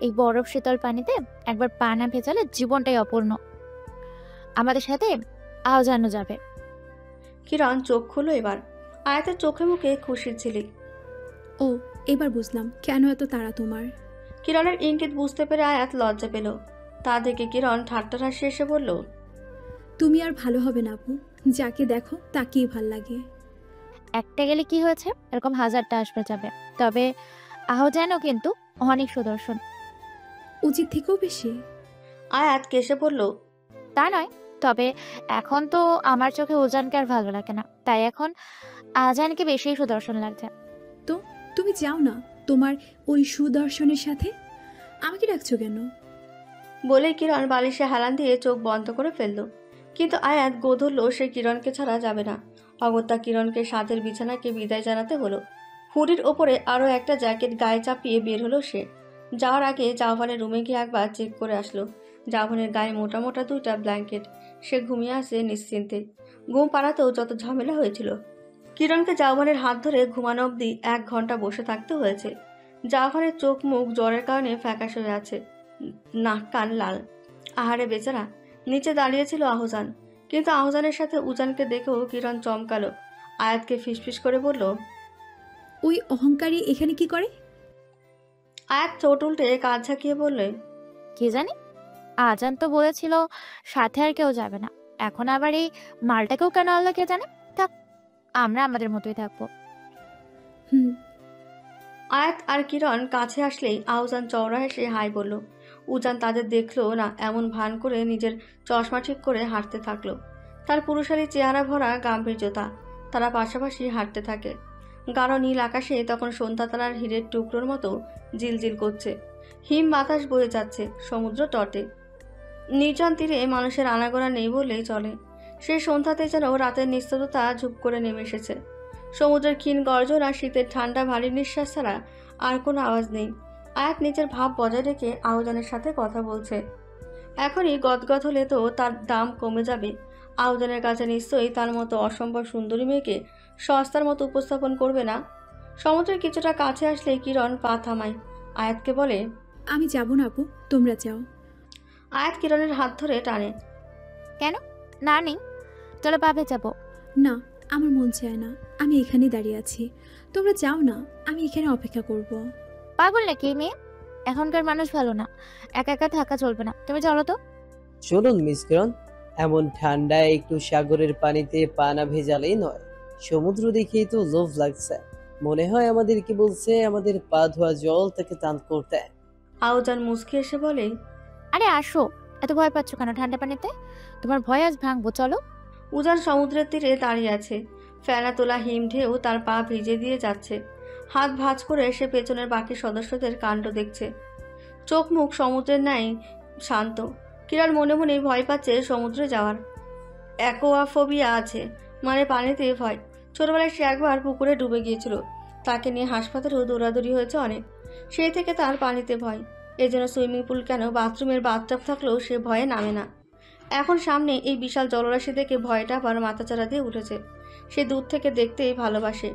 এই বরফ শীতল পানিতে একবার পা না ভেজালে জীবনটাই অপূর্ণ। আমাদের সাথে আওজানো যাবে। কিরণ চোখ খুলল এবার। আয়াতের চোখে মুখে খুশির ঝিলিক। ও, এবার বুঝলাম কেন এত তাড়া তোমার। কিরণের ইঙ্গিত বুঝতে পেরে আয়াত লজ্জা পেল। তা দেখে কিরণ ঠাট্টার হাসি এসে বলল, তুমি আর ভালো হবে না আপু, যাকে দেখো তাকেই ভাল লাগে। একটা গেলে কি হয়েছে, এরকম হাজারটা আসবে যাবে। তবে আহজানও কিন্তু অনেক সুদর্শন। উচিত থেকেও বেশি। আয়াত কেসে বলল, তা নয়, তবে এখন তো আমার চোখে ওজানকে আর ভালো লাগে না, তাই এখন আজানকে বেশি সুদর্শন লাগছে। তো তুমি যাও না তোমার ওই সুদর্শনের সাথে, আমাকে ডাকছো কেন? বলে কিরণ বালিশে হেলান দিয়ে চোখ বন্ধ করে ফেলল। কিন্তু আয়াত গোঁ ধরল সে কিরণকে ছাড়া যাবে না। অগত্যা কিরণকে সাদের বিছানাকে বিদায় জানাতে হলো। হুডির ওপরে আরও একটা জ্যাকেট গায়ে চাপিয়ে বের হলো সে। যাওয়ার আগে জাওয়ানের রুমে গিয়ে একবার চেক করে আসলো। জাওয়ানের গায়ে মোটা মোটা 2টা ব্ল্যাঙ্কেট। সে ঘুমিয়ে আসে নিশ্চিন্তে। ঘুম পাড়াতেও যত ঝামেলা হয়েছিল। কিরণকে জাওয়ানের হাত ধরে ঘুমানো অবধি 1 ঘন্টা বসে থাকতে হয়েছে। জাওয়ানের চোখ মুখ জ্বরের কারণে ফ্যাকাশ হয়ে আছে, নাক কান লাল। আহারে বেচারা, নিচে দাঁড়িয়েছিল আহজান। কিন্তু আহজানের সাথে উজানকে দেখেও কিরণ চমকালো। আয়াতকে ফিসফিস করে বলল, ওই অহংকারী এখানে কি করে? আয়াত ঠোঁট উল্টে কাজ ঝাঁকিয়ে বললে, কি জানি, আজান তো বলেছিল সাথে আর কেউ যাবে না। এখন আবার এই মালটাকেও কেন আল্লাহ কে জানে। থাক, আমরা আমাদের মতোই থাকবো। হুম। আয়াত আর কিরণ কাছে আসলেই আহজান চওড়া হেসে হাই বলল। উজান তাদের দেখলো না এমন ভান করে নিজের চশমা ঠিক করে হাঁটতে থাকলো। তার পুরুষালী চেহারা ভরা গাম্ভীর্যতা। তারা পাশাপাশি হাঁটতে থাকে। গাঢ় নীল আকাশে তখন সন্ধ্যাতারার হীরের টুকরোর মতো জিলজিল করছে। হিম বাতাস বয়ে যাচ্ছে সমুদ্র তটে। নির্জন তীরে মানুষের আনাগোনা নেই বললেই চলে। সেই সন্ধ্যাতে যেন রাতের নিস্তব্ধতা ঝুপ করে নেমে এসেছে। সমুদ্রের ক্ষীণ গর্জন আর শীতের ঠান্ডা ভারী নিঃশ্বাস ছাড়া আর কোনো আওয়াজ নেই। আয়াত নিজের ভাব বজায় রেখে আহুজানের সাথে কথা বলছে। এখনই গদগদ হলে তো তার দাম কমে যাবে। আহুজানের কাছে নিশ্চয়ই তার মতো অসম্ভব সুন্দরী মেয়েকে সস্তার মতো উপস্থাপন করবে না। সমুদ্রের কিছুটা কাছে আসলে কিরণ পা থামায়। আয়াতকে বলে, আমি যাব না আপু, তোমরা যাও। আয়াত কিরণের হাত ধরে টানে। কেন? না নেই, চলো পাবে যাবো। না, আমার মন চায় না, আমি এখানেই দাঁড়িয়ে আছি। তোমরা যাও না, আমি এখানে অপেক্ষা করব। পাগল নাকি এই মেয়ে? এখনকার মানুষ ভালো না, একা একা থাকা চলবে না, তুমি চলো তো। চলুন মিস কিরণ, এমন ঠান্ডায় একটু সাগরের পানিতে পা না ভেজালেই নয়। সমুদ্র দেখেই তো লোভ লাগছে, মনে হয় আমাদের কি বলছে আমাদের পা ধোয়া জল তাকে টান করতে। আহুজান মুচকি এসে বলে, আরে আসো, এত ভয় পাচ্ছ কেন ঠান্ডা পানিতে? তোমার ভয় আজ ভাঙবো, চলো। উজান সমুদ্রের তীরে দাঁড়িয়ে আছে। ফেনা তোলা হিম ঢেউ তার পা ভিজে দিয়ে যাচ্ছে। হাত ভাঁজ করে সে পেছনের বাকি সদস্যদের কাণ্ড দেখছে। চোখ মুখ সমুদ্রের ন্যায় শান্ত। কিরণ মনে মনে ভয় পাচ্ছে সমুদ্রে যাওয়ার। অ্যাকোয়াফোবিয়া আছে, মানে পানিতে ভয়। ছোটবেলায় সে একবার পুকুরে ডুবে গিয়েছিল। তাকে নিয়ে হাসপাতালেও দৌড়াদৌড়ি হয়েছে অনেক। সেই থেকে তার পানিতে ভয়। এজন্য সুইমিং পুল কেন, বাথরুমের বাথটাব থাকলেও সে ভয়ে নামে না। এখন সামনে এই বিশাল জলরাশি দেখে ভয়টা আবার মাথাচাড়া দিয়ে উঠেছে। সে দূর থেকে দেখতেই ভালোবাসে।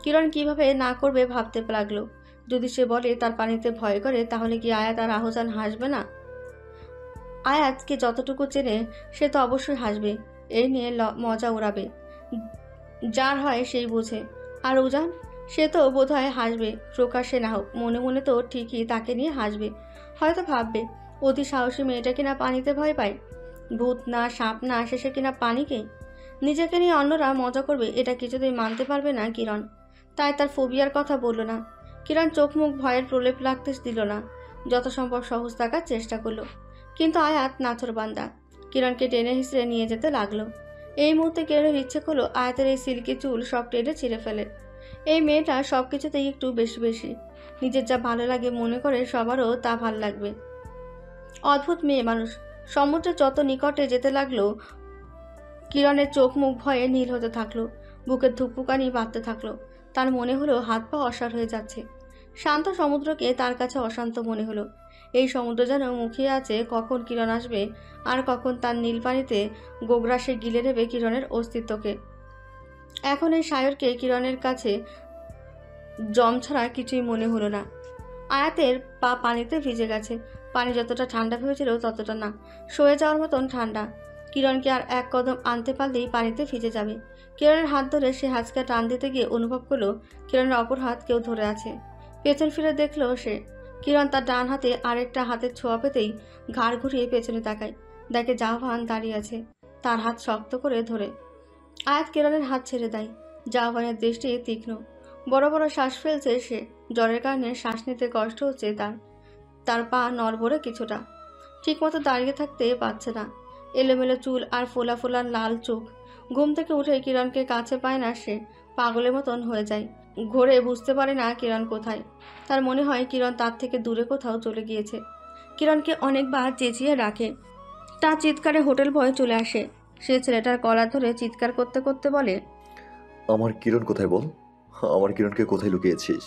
কিরণ কিভাবে না করবে ভাবতে লাগলো। যদি সে বলে তার পানিতে ভয় করে, তাহলে কি আয়াত আর আহুজান হাসবে না? আয়াতকে যতটুকু চেনে সে তো অবশ্যই হাসবে, এই নিয়ে মজা উড়াবে। যার হয় সেই বুঝে। আর উজান, সে তো বোধহয় হাসবে, প্রকাশ্যে না হোক, মনে মনে তো ঠিকই তাকে নিয়ে হাসবে। হয়তো ভাববে, অতি সাহসী মেয়েটা কিনা পানিতে ভয় পায়। ভূত না, সাপ না, শেষে কিনা পানিকে। নিজেকে নিয়ে অন্যরা মজা করবে, এটা কিছুতেই মানতে পারবে না কিরণ। তাই তার ফোবিয়ার কথা বলল না। কিরণ চোখ মুখ ভয়ের প্রলেপ লাগতে দিল না। যত সম্ভব সহজ থাকার চেষ্টা করলো। কিন্তু আয়াত নাছোড়বান্দা, কিরণকে টেনে হিঁচড়ে নিয়ে যেতে লাগলো। এই মুহূর্তে কিরণের ইচ্ছে করলো আয়াতের এই সিল্কি চুল সব টেনে ছিঁড়ে ফেলে। এই মেয়েটা সব কিছুতেই একটু বেশি বেশি। নিজের যা ভালো লাগে মনে করে সবারও তা ভাল লাগবে। অদ্ভুত মেয়ে মানুষ। সমুদ্রের যত নিকটে যেতে লাগলো, কিরণের চোখ মুখ ভয়ে নীল হতে থাকলো। বুকের ধুকপুকানি বাঁধতে থাকলো। তার মনে হলো হাত পা অসাড় হয়ে যাচ্ছে। শান্ত সমুদ্রকে তার কাছে অশান্ত মনে হলো। এই সমুদ্র যেন মুখিয়ে আছে, কখন কিরণ আসবে আর কখন তার নীল পানিতে গোগ্রাসে গিলে নেবে কিরণের অস্তিত্বকে। এখন এই সায়রকে কিরণের কাছে জম ছাড়া কিছুই মনে হলো না। আয়াতের পা পানিতে ভিজে গেছে। পানি যতটা ঠান্ডা ভেবেছিল ততটা না, সয়ে যাওয়ার মতন ঠান্ডা। কিরণকে আর এক কদম আনতে পারলেই পানিতে ভিজে যাবে। কিরণের হাত ধরে সে হাঁচকা টান দিতে গিয়ে অনুভব করলো কিরণের অপর হাত কেউ ধরে আছে। পেছন ফিরে দেখলো সে। কিরণ তার ডান হাতে আরেকটা হাতের ছোঁয়া পেতেই ঘাড় ঘুরিয়ে পেছনে তাকায়। দেখে জাহান দাঁড়িয়ে আছে, তার হাত শক্ত করে ধরে। আয়াত কিরণের হাত ছেড়ে দেয়। জাহানের দৃষ্টি তীক্ষ্ণ। বড় বড় শ্বাস ফেলছে সে। জ্বরের কারণে শ্বাস নিতে কষ্ট হচ্ছে তার। তার পা নড়বড়ে কিছুটা, ঠিকমতো দাঁড়িয়ে থাকতে পারছে না। এলোমেলো চুল আর ফোলা ফোলা লাল চোখ। ঘুম থেকে উঠে কিরণকে কাছে পায় না সে। পাগলের মতন হয়ে যায়। ঘোরে বুঝতে পারে না কিরণ কোথায়। তার মনে হয় কিরণ তার থেকে দূরে কোথাও চলে গিয়েছে। কিরণকে অনেকবার চেঁচিয়ে রাখে। তার চিৎকারে হোটেল বয় চলে আসে। সে ছেলেটার গলা ধরে চিৎকার করতে করতে বলে, আমার কিরণ কোথায় বল? আমার কিরণকে কোথায় লুকিয়েছিস?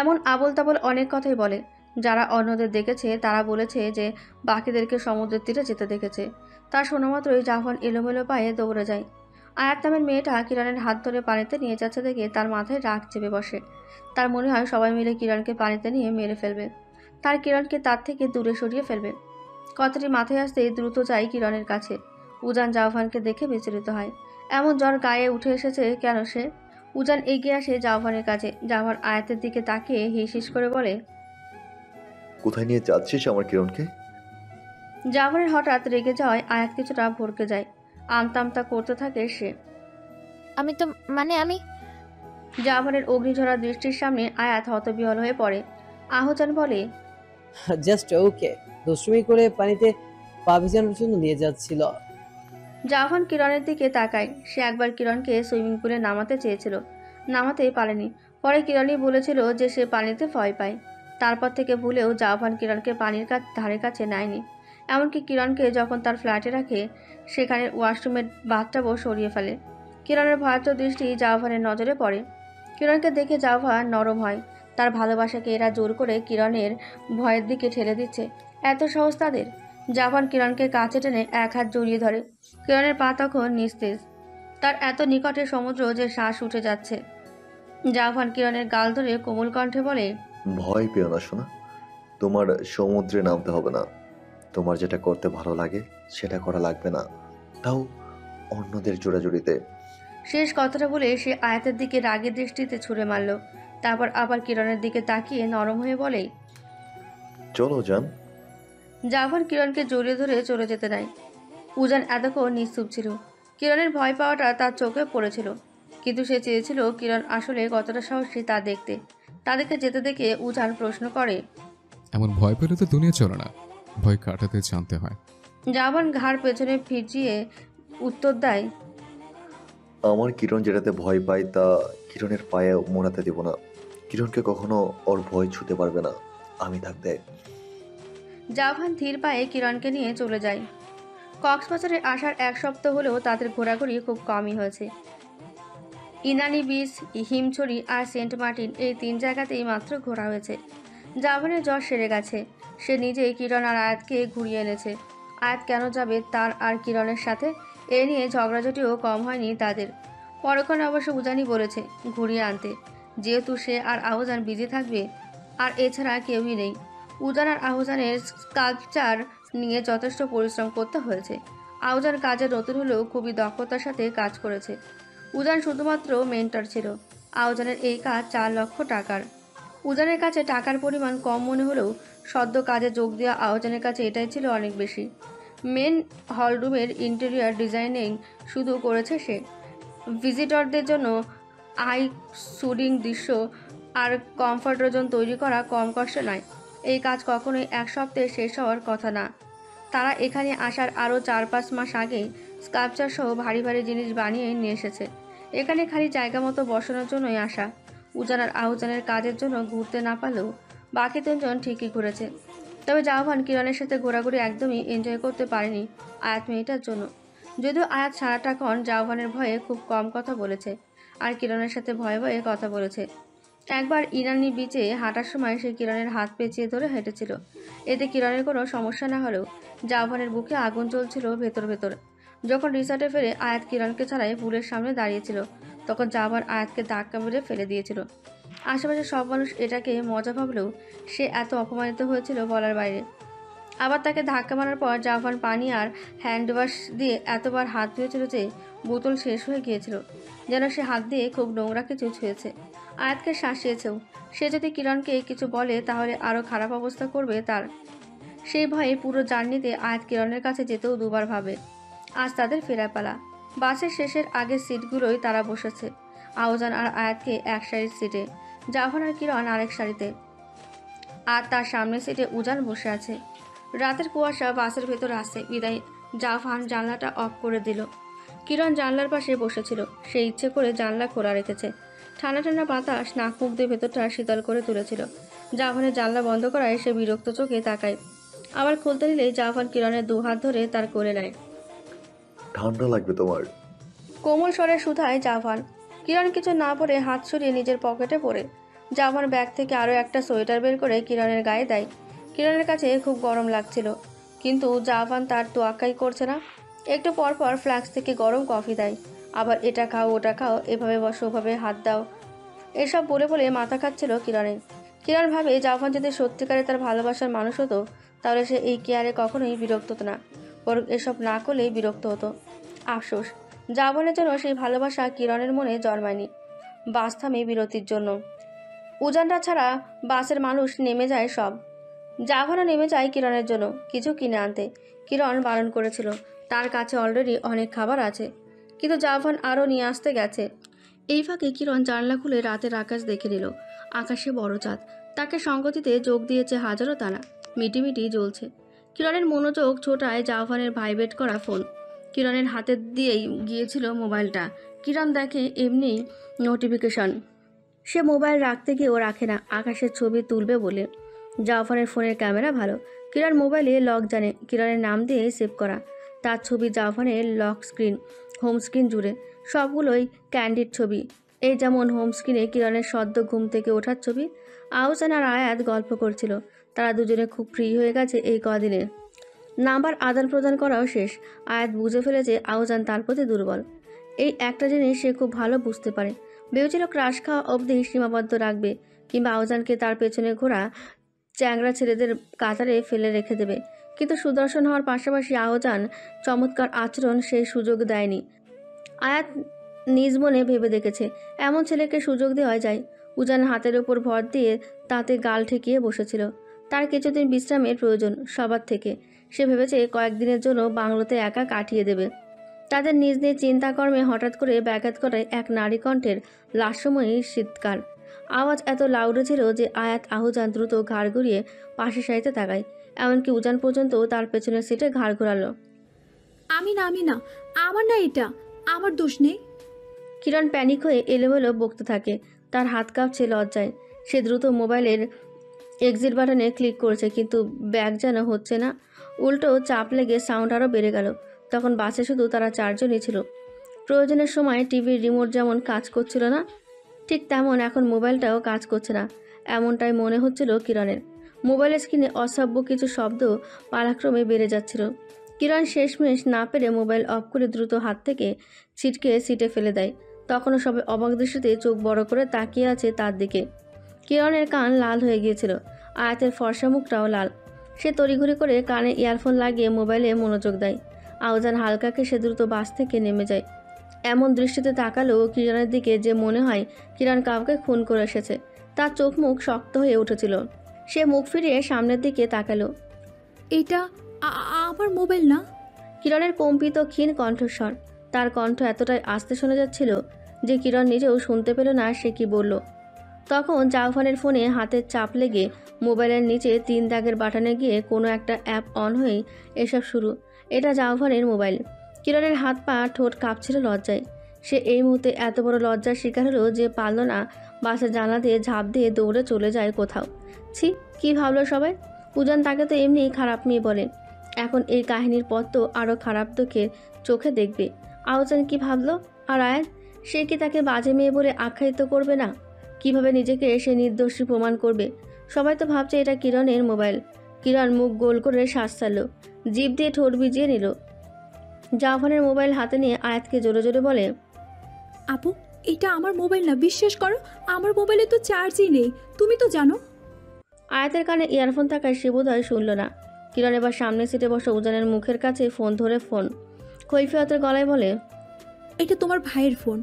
এমন আবোল তাবোল অনেক কথাই বলে। যারা অন্যদের দেখেছে তারা বলেছে যে বাকিদেরকে সমুদ্রের তীরে যেতে দেখেছে। তার শোনামাত্রই জাফন এলোমেলো পায়ে দৌড়ে যায়। আয়াত নামের মেয়েটা কিরণের হাত ধরে পানিতে নিয়ে যাচ্ছে দেখে তার মাথায় রাগ চেপে বসে। তার মনে হয় সবাই মিলে কিরণকে পানিতে নিয়ে মেরে ফেলবে। তার কিরণকে তার থেকে দূরে সরিয়ে ফেলবে। কথাটি মাথায় আসতেই দ্রুত যায় কিরণের কাছে। উজান জাওভানকে দেখে বিচলিত হয়। এমন জ্বর গায়ে উঠে এসেছে কেন সে? উজান এগিয়ে আসে জাওভানের কাছে। জাওভান আয়াতের দিকে তাকিয়ে হিস হিস করে বলে, কোথায় নিয়ে যাচ্ছিস আমার কিরণকে? জাওভানের হঠাৎ রেগে যাওয়ায় আয়াত কিছুটা ভরকে যায়। আমতা আমতা করতে থাকে সে। আমি তো আমি জাওভানের অগ্নিঝরা দৃষ্টির সামনে আয়াত হতবিহ্বল হয়ে পড়ে। আহুজান বলে, জাস্ট ওকে, দুষ্টুমি করে পানিতে পা ভেজানোর জন্য নিয়ে যাচ্ছিল। জাওভান কিরণের দিকে তাকায়। সে একবার কিরণকে সুইমিং পুলে নামাতে চেয়েছিল, নামাতেই পারেনি। পরে কিরণই বলেছিল যে সে পানিতে ভয় পায়। তারপর থেকে ভুলেও জাওভান কিরণকে পানির ধারে কাছে নেয়নি। এমনকি কিরণকে যখন তার ফ্ল্যাটে রাখে, সেখানে ওয়াশরুমের বাথটাবও সরিয়ে ফেলে। কিরণের ভয়ার্ত দৃষ্টি জাওভানের নজরে পড়ে। কিরণকে দেখে জাওভান নরম হয়। তার ভালোবাসাকে এরা জোর করে কিরণের ভয়ের দিকে ঠেলে দিচ্ছে। এত সহজ তাদের? জাভান কিরণকে কাছে টেনে এক হাত জড়িয়ে ধরে। কিরণের পা তখন নিস্তেজ, তার এত নিকটে সমুদ্র যে শ্বাস উঠে যাচ্ছে। জাভান কিরণের গাল ধরে কোমল কণ্ঠে বলে, ভয় পেও না শোনা, তোমার সমুদ্রে নামতে হবে না। তোমার যেটা করতে ভালো লাগে সেটা করা লাগবে না, তাও অন্যদের জোড়াজুড়িতে। শেষ কথাটা বলে সে আয়াতের দিকে রাগের দৃষ্টিতে ছুঁড়ে মারল। তারপর আবার কিরণের দিকে তাকিয়ে নরম হয়ে বলে, চলো যান। জাভান কিরণকে জড়িয়ে ধরে চলে যেতে নাই। উজান এতক্ষণ নিশ্চুপ ছিল। কিরণের ভয় পাওয়াটা তার চোখে পড়েছিল, কিন্তু সে চেয়েছিল কিরণ আসলে কতটা সাহসী তা দেখতে। তাদেরকে যেতে দেখে উজান প্রশ্ন করে, এমন ভয় পেলে তো দুনিয়া চলে না, ভয় কাটাতে জানতে হয়। জাভান ঘাড় পেছনে ফিরিয়ে উত্তর দেয়, আমার কিরণ যেটাতে ভয় পায় তা কিরণের পায়ে মোড়াতে দেব না। কিরণকে কখনো ওর ভয় ছুতে পারবে না আমি থাকতে। জাভান ধীর পায়ে কিরণকে নিয়ে চলে যায়। কক্সবাজারে আসার 1 সপ্তাহ হলেও তাদের ঘোরাঘুরি খুব কমই হয়েছে। ইনানি বিচ, হিমছড়ি আর সেন্ট মার্টিন এই 3 জায়গাতেই মাত্র ঘোরা হয়েছে। জাভানের জ্বর সেরে গেছে। সে নিজেই কিরণ আর আয়াতকে ঘুরিয়ে এনেছে। আয়াত কেন যাবে তার আর কিরণের সাথে, এ নিয়ে ঝগড়াঝাটিও কম হয়নি তাদের। পরক্ষণে অবশ্য উজানি বলেছে ঘুরিয়ে আনতে, যেহেতু সে আর আহজান বিজি থাকবে, আর এছাড়া কেউই নেই। উজান আর আহজানের স্কাল্পচার নিয়ে যথেষ্ট পরিশ্রম করতে হয়েছে। আহজান কাজে নতুন হলেও খুবই দক্ষতার সাথে কাজ করেছে। উজান শুধুমাত্র মেন্টর ছিল। আহজানের এই কাজ 4 লক্ষ টাকার। উজানের কাছে টাকার পরিমাণ কম মনে হলেও সদ্য কাজে যোগ দেওয়া আহজানের কাছে এটাই ছিল অনেক বেশি। মেন হলরুমের ইন্টেরিয়র ডিজাইনিং শুধু করেছে সে। ভিজিটরদের জন্য আই সুডিং দৃশ্য আর কমফর্ট জোন তৈরি করা কম কষ্ট নয়। এই কাজ কখনোই 1 সপ্তাহে শেষ হওয়ার কথা না। তারা এখানে আসার আরও 4-5 মাস আগেই স্কাল্পচার সহ ভারী ভারী জিনিস বানিয়ে নিয়ে এসেছে। এখানে খালি জায়গা মতো বসানোর জন্যই আসা। উজান আর আহজানের কাজের জন্য ঘুরতে না পারলেও বাকি 3 জন ঠিকই ঘুরেছে। তবে জাভান কিরণের সাথে ঘোরাঘুরি একদমই এনজয় করতে পারেনি আয়াত মেয়েটার জন্য। যদিও আয়াত সারাটাক্ষণ জাভানের ভয়ে খুব কম কথা বলেছে, আর কিরণের সাথে ভয়ে ভয়ে কথা বলেছে। একবার ইরানি বিচে হাঁটার সময় সে কিরণের হাত পেঁচিয়ে ধরে হেঁটেছিল। এতে কিরণের কোনো সমস্যা না হলেও জাভানের বুকে আগুন জ্বলছিল ভেতর ভেতর। যখন রিসর্টে ফেরে আয়াত কিরণকে ছাড়াই পুলের সামনে দাঁড়িয়েছিল, তখন জাভান আয়াতকে ধাক্কা মেরে ফেলে দিয়েছিল। আশেপাশে সব মানুষ এটাকে মজা ভাবলেও সে এত অপমানিত হয়েছিল বলার বাইরে। আবার তাকে ধাক্কা মারার পর জাভান পানি আর হ্যান্ড ওয়াশ দিয়ে এতবার হাত ধুয়েছিল যে বোতল শেষ হয়ে গিয়েছিল, যেন সে হাত দিয়ে খুব নোংরা কিছু ছুঁয়েছে। আয়াতকে শাসিয়েছেও, সে যদি কিরণকে কিছু বলে তাহলে আরও খারাপ অবস্থা করবে তার। সেই ভয়ে পুরো জার্নিতে আয়াত কিরণের কাছে যেতেও দুবার ভাবে। আজ তাদের ফেরার পালা। বাসের শেষের আগের সিটগুলোই তারা বসেছে। আহজান আর আয়াতকে এক সারির সিটে, জাভান আর কিরণ আরেক সারিতে, আর তার সামনের সিটে উজান বসে আছে। রাতের কুয়াশা বাসের ভেতর আসছে বিদায় জাভান জানলাটা অফ করে দিল। কিরণ জানলার পাশে বসেছিল। সে ইচ্ছে করে জানলা খোলা রেখেছে। ঠান্ডা ঠান্ডা বাতাস নাক মুখ দিয়ে ভেতরটা শীতল করে তুলেছিল। জাভানের জানলা বন্ধ করায় সে বিরক্ত চোখে তাকায়। আবার খুলতে নিলেই জাভান কিরণের 2 হাত ধরে তার কোলে নেয়। ঠান্ডা লাগবে তোমার। কোমল স্বরে শুধায় জাভান। কিরণ কিছু না বলে হাত সরিয়ে নিজের পকেটে পড়ে জাভান ব্যাগ থেকে আরও একটা সোয়েটার বের করে কিরণের গায়ে দেয়। কিরণের কাছে খুব গরম লাগছিল, কিন্তু জাভান তার তোয়াক্কাই করছে না। একটু পর পর ফ্লাক্স থেকে গরম কফি দেয়, আবার এটা খাও ওটা খাও, এভাবে বসো ওভাবে হাত দাও, এসব বলে বলে মাথা খাচ্ছিল কিরণের। কিরণ ভাবে জাভান যদি সত্যিকারে তার ভালোবাসার মানুষ হতো তাহলে সে এই কেয়ারে কখনোই বিরক্ত হতো না, বরং এসব না করলেই বিরক্ত হতো। আফসোস, জাভানের জন্য সেই ভালোবাসা কিরণের মনে জন্মায়নি। বাস থামে বিরতির জন্য। উজানরা ছাড়া বাসের মানুষ নেমে যায় সব। জাভানও নেমে যায় কিরণের জন্য কিছু কিনে আনতে। কিরণ বারণ করেছিল, তার কাছে অলরেডি অনেক খাবার আছে, কিন্তু জাভান আরও নিয়ে আসতে গেছে। এই ফাঁকে কিরণ জানলা খুলে রাতের আকাশ দেখে নিল। আকাশে বড় চাঁদ, তাকে সঙ্গ দিতে যোগ দিয়েছে হাজারো তারা, মিটিমিটি জ্বলছে। কিরণের মনোযোগ ছোটায় জাভানের ভাইব্রেট করা ফোন। কিরণের হাতে দিয়েই গিয়েছিল মোবাইলটা। কিরণ দেখে এমনি নোটিফিকেশন। সে মোবাইল রাখতে গিয়েও রাখে না, আকাশের ছবি তুলবে বলে। জাভানের ফোনের ক্যামেরা ভালো। কিরণ মোবাইলে লক জানে, কিরণের নাম দিয়ে সেভ করা। তার ছবি জাভানের লক স্ক্রিন, হোম স্ক্রিন জুড়ে সবগুলোই ক্যান্ডিড ছবি। এই যেমন হোম স্ক্রিনে কিরণের সদ্য ঘুম থেকে ওঠার ছবি। আহসান আর আয়াত গল্প করছিল। তারা দুজনে খুব ফ্রি হয়ে গেছে এই কদিনে। নাম্বার আদান প্রদান করাও শেষ। আয়াত বুঝে ফেলেছে আহসান তার প্রতি দুর্বল। এই একটা জিনিস সে খুব ভালো বুঝতে পারে। ভেবেছিল ক্রাশ খাওয়া অবধি সীমাবদ্ধ রাখবে, কিংবা আহসানকে তার পেছনে ঘোরা চ্যাংড়া ছেলেদের কাতারে ফেলে রেখে দেবে। কিন্তু সুদর্শন হওয়ার পাশাপাশি আহসান চমৎকার আচরণ সেই সুযোগ দেয়নি। আয়াত নিজ মনে ভেবে দেখেছে এমন ছেলেকে সুযোগ দেওয়া যায়। উজান হাতের ওপর ভর দিয়ে তাতে গাল ঠেকিয়ে বসেছিল। তার কিছুদিন বিশ্রামের প্রয়োজন সবার থেকে। সে ভেবেছে কয়েকদিনের জন্য বাংলোতে একা কাটিয়ে দেবে। তাদের নিজ নিজ চিন্তাকর্মে হঠাৎ করে ব্যাঘাত ঘটায় এক নারী কণ্ঠের লাস্যময়ী শীতকার। আওয়াজ এত লাউডে ছিল যে আয়াত আহজান দ্রুত ঘাড় ঘুরিয়ে পাশে সারিতে তাকায়। এমনকি উজান পর্যন্ত তার পেছনের সিটে ঘাড় ঘোরালো। আমি না, আমার না, এটা আমার দোষ নেই। কিরণ প্যানিক হয়ে এলোমেলো বকতে থাকে। তার হাত কাঁপছে লজ্জায়। সে দ্রুত মোবাইলের এক্সিট বাটনে ক্লিক করেছে, কিন্তু ব্যাগ যেন হচ্ছে না। উল্টো চাপ লেগে সাউন্ড আরও বেড়ে গেল। তখন বাসে শুধু তারা চারজনই ছিল। প্রয়োজনের সময় টিভির রিমোট যেমন কাজ করছিল না, ঠিক তেমন এখন মোবাইলটাও কাজ করছে না, এমনটাই মনে হচ্ছিল কিরণের। মোবাইলের স্ক্রিনে অসভ্য কিছু শব্দ পালাক্রমে বেড়ে যাচ্ছিল। কিরণ শেষমেশ না পেরে মোবাইল অফ করে দ্রুত হাত থেকে ছিটকে সিটে ফেলে দেয়। তখনও সবাই অবাক দৃষ্টিতে চোখ বড় করে তাকিয়ে আছে তার দিকে। কিরণের কান লাল হয়ে গিয়েছিল, আয়াতের ফর্সা মুখটাও লাল। সে তড়িঘড়ি করে কানে ইয়ারফোন লাগিয়ে মোবাইলে মনোযোগ দেয়। আহজান হালকাকে সে দ্রুত বাস থেকে নেমে যায়। এমন দৃষ্টিতে তাকালেও কিরণের দিকে যে মনে হয় কিরণ কাউকে খুন করে এসেছে। তার চোখ মুখ শক্ত হয়ে উঠেছিল। সে মুখ ফিরিয়ে সামনের দিকে তাকালো। এটা আমার মোবাইল না। কিরণের কম্পিত ক্ষীণ কণ্ঠস্বর। তার কণ্ঠ এতটাই আস্তে শোনা যাচ্ছিল যে কিরণ নিজেও শুনতে পেল না সে কি বলল। তখন জাউফানের ফোনে হাতের চাপ লেগে মোবাইলের নিচে 3 দাগের বাটনে গিয়ে কোনো একটা অ্যাপ অন হয়েই এসব শুরু। এটা জাউফানের মোবাইল। কিরণের হাত পা ঠোঁট কাঁপছিল লজ্জায়। সে এই মুহূর্তে এত বড় লজ্জার শিকার হলো যে পারল না বাসের জানলা দিয়ে ঝাঁপ দিয়ে দৌড়ে চলে যায় কোথাও। ছি, কী ভাবলো সবাই। উজান তাকে তো এমনি খারাপ মেয়ে বলে, এখন এই কাহিনীর পর তো আরও খারাপ চোখে দেখবে। আহজান কি ভাবলো? আর আয়াত, সে কি তাকে বাজে মেয়ে বলে আখ্যায়িত করবে না? কিভাবে নিজেকে সে নির্দোষী প্রমাণ করবে? সবাই তো ভাবছে এটা কিরণের মোবাইল। কিরণ মুখ গোল করে শ্বাস ছাড়ল, জিভ দিয়ে ঠোঁট ভিজিয়ে নিল। জাফানের মোবাইল হাতে নিয়ে আয়াতকে জোরে জোরে বলে, আপু, এটা আমার মোবাইল না, বিশ্বাস করো। আমার মোবাইলে তো চার্জই নেই, তুমি তো জানো। আয়াতের কানে ইয়ারফোন থাকায় সে বোধহয় শুনল না। কিরণ এবার সামনের সিটে বসা উজানের মুখের কাছে ফোন ধরে কৈফিয়তের গলায় বলে, এটা তোমার ভাইয়ের ফোন,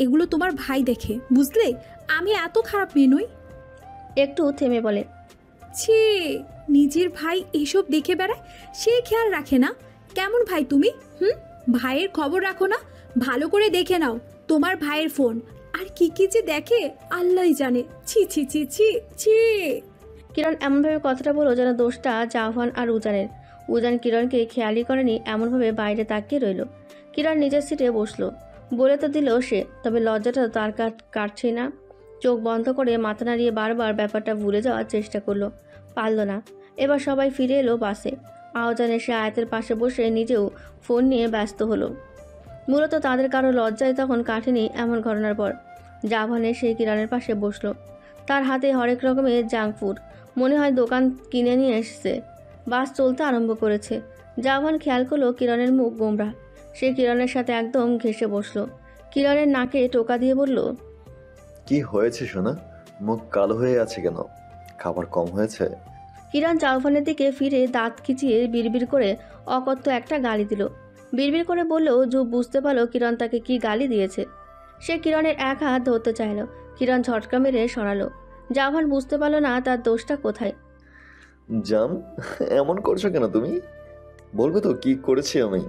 এগুলো তোমার ভাই দেখে, বুঝলে? আমি এত খারাপ মেয়ে নই। একটু থেমে বলে, ছি, নিজের ভাই এসব দেখে বেড়ায়, সে খেয়াল রাখে না। কেমন ভাই তুমি? ভাইয়ের খবর রাখো না? ভালো করে দেখে নাও তোমার ভাইয়ের ফোন, আর কি কি যে দেখে আল্লাহই জানে। ছি ছি ছি ছি ছি। কিরণ এমনভাবে কথাটা বলো যেন দোষটা জাফান আর উজানের। উজান কিরণকে খেয়ালই করেনি, এমনভাবে বাইরে তাকিয়ে রইল। কিরণ নিজের সিটে বসলো। বলে তো দিল সে, তবে লজ্জাটা তার কাটছেই না। চোখ বন্ধ করে মাথা নাড়িয়ে বারবার ব্যাপারটা ভুলে যাওয়ার চেষ্টা করলো, পারল না। এবার সবাই ফিরে এলো বাসে। আহজান এসে আয়াতের পাশে বসে নিজেও ফোন নিয়ে ব্যস্ত হলো। মূলত তাদের কারো লজ্জায় তখন কাটেনি এমন ঘটনার পর। জাভান এসে কিরণের পাশে বসলো। তার হাতে হরেক রকমের জাঙ্ক ফুড, মনে হয় দোকান কিনে নিয়ে এসেছে। বাস চলতে আরম্ভ করেছে। জাভান খেয়াল করলো কিরণের মুখ গোমরা। সে কিরণের সাথে একদম ঘেঁষে বসলো। কিরণের নাকে টোকা দিয়ে বলল, কি হয়েছে সোনা? মুখ কালো হয়ে আছে কেন? খাবার কম হয়েছে? কিরণ জাউফানের দিকে ফিরে দাঁত খিচিয়ে বিড়বিড় করে অকথ্য একটা গালি দিল। বিড়বিড় করে বললেও জুব বুঝতে পারলো কিরণ তাকে কি গালি দিয়েছে। সে কিরণের এক হাত ধরতে চাইল। কিরণ ঝটকা মেরে সরালো। জাভান বুঝতে পারলো না তার দোষটা কোথায়। জান, এমন করছো কেন তুমি? বলবে তো কি করেছি আমি?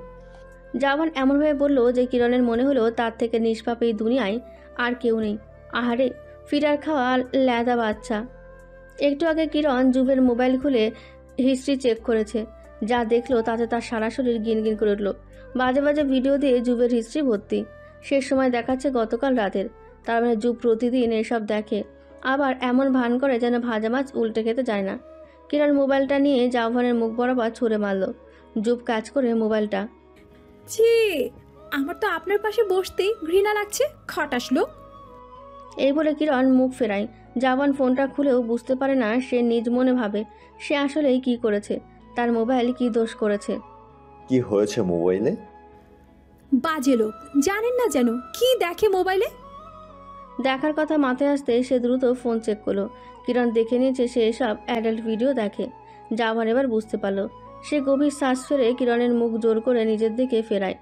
জাভান এমনভাবে বলল যে কিরণের মনে হলো তার থেকে নিষ্পাপ এই দুনিয়ায় আর কেউ নেই। আহারে, ফিরার খাওয়া ল্যাদা বাচ্চা। একটু আগে কিরণ জুবের মোবাইল খুলে হিস্ট্রি চেক করেছে। যা দেখলো তাতে তার সারা শরীর গিনগিন করে উঠল। বাজে বাজে ভিডিও দিয়ে জুবের হিস্ট্রি ভর্তি। শেষ সময় দেখাচ্ছে গতকাল রাতের। তার মানে জুব প্রতিদিন এসব দেখে, আবার এমন ভান করে যেন ভাজা মাছ উল্টে খেতে যায় না। কিরণ মোবাইলটা নিয়ে জাভানের মুখ বরাবর ছুঁড়ে মারল। জুব কাজ করে মোবাইলটা। ছি, আমার তো আপনার পাশে বসতেই ঘৃণা লাগছে, খটাস লোক। এই বলে কিরণ মুখ ফেরায়। জাওয়ান ফোনটা খুলেও বুঝতে পারে না। সে নিজ মনে ভাবে সে আসলেই কি করেছে, তার মোবাইল কি দোষ করেছে। কি হয়েছে মোবাইলে? বাজে লোক, জানেন না যেন কি দেখে মোবাইলে। দেখার কথা মাথায় আসতে সে দ্রুত ফোন চেক করলো। কিরণ দেখে নিয়েছে সে এসব অ্যাডাল্ট ভিডিও দেখে। জাওয়ান এবার বুঝতে পারলো। সে গভীর শ্বাস ফেলে কিরণের মুখ জোর করে নিজের দিকে ফেরায়।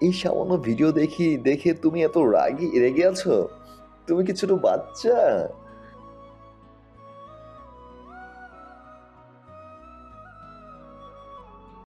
এই সামান্য ভিডিও দেখে তুমি এত রেগে আছো? তুমি কি ছোট বাচ্চা?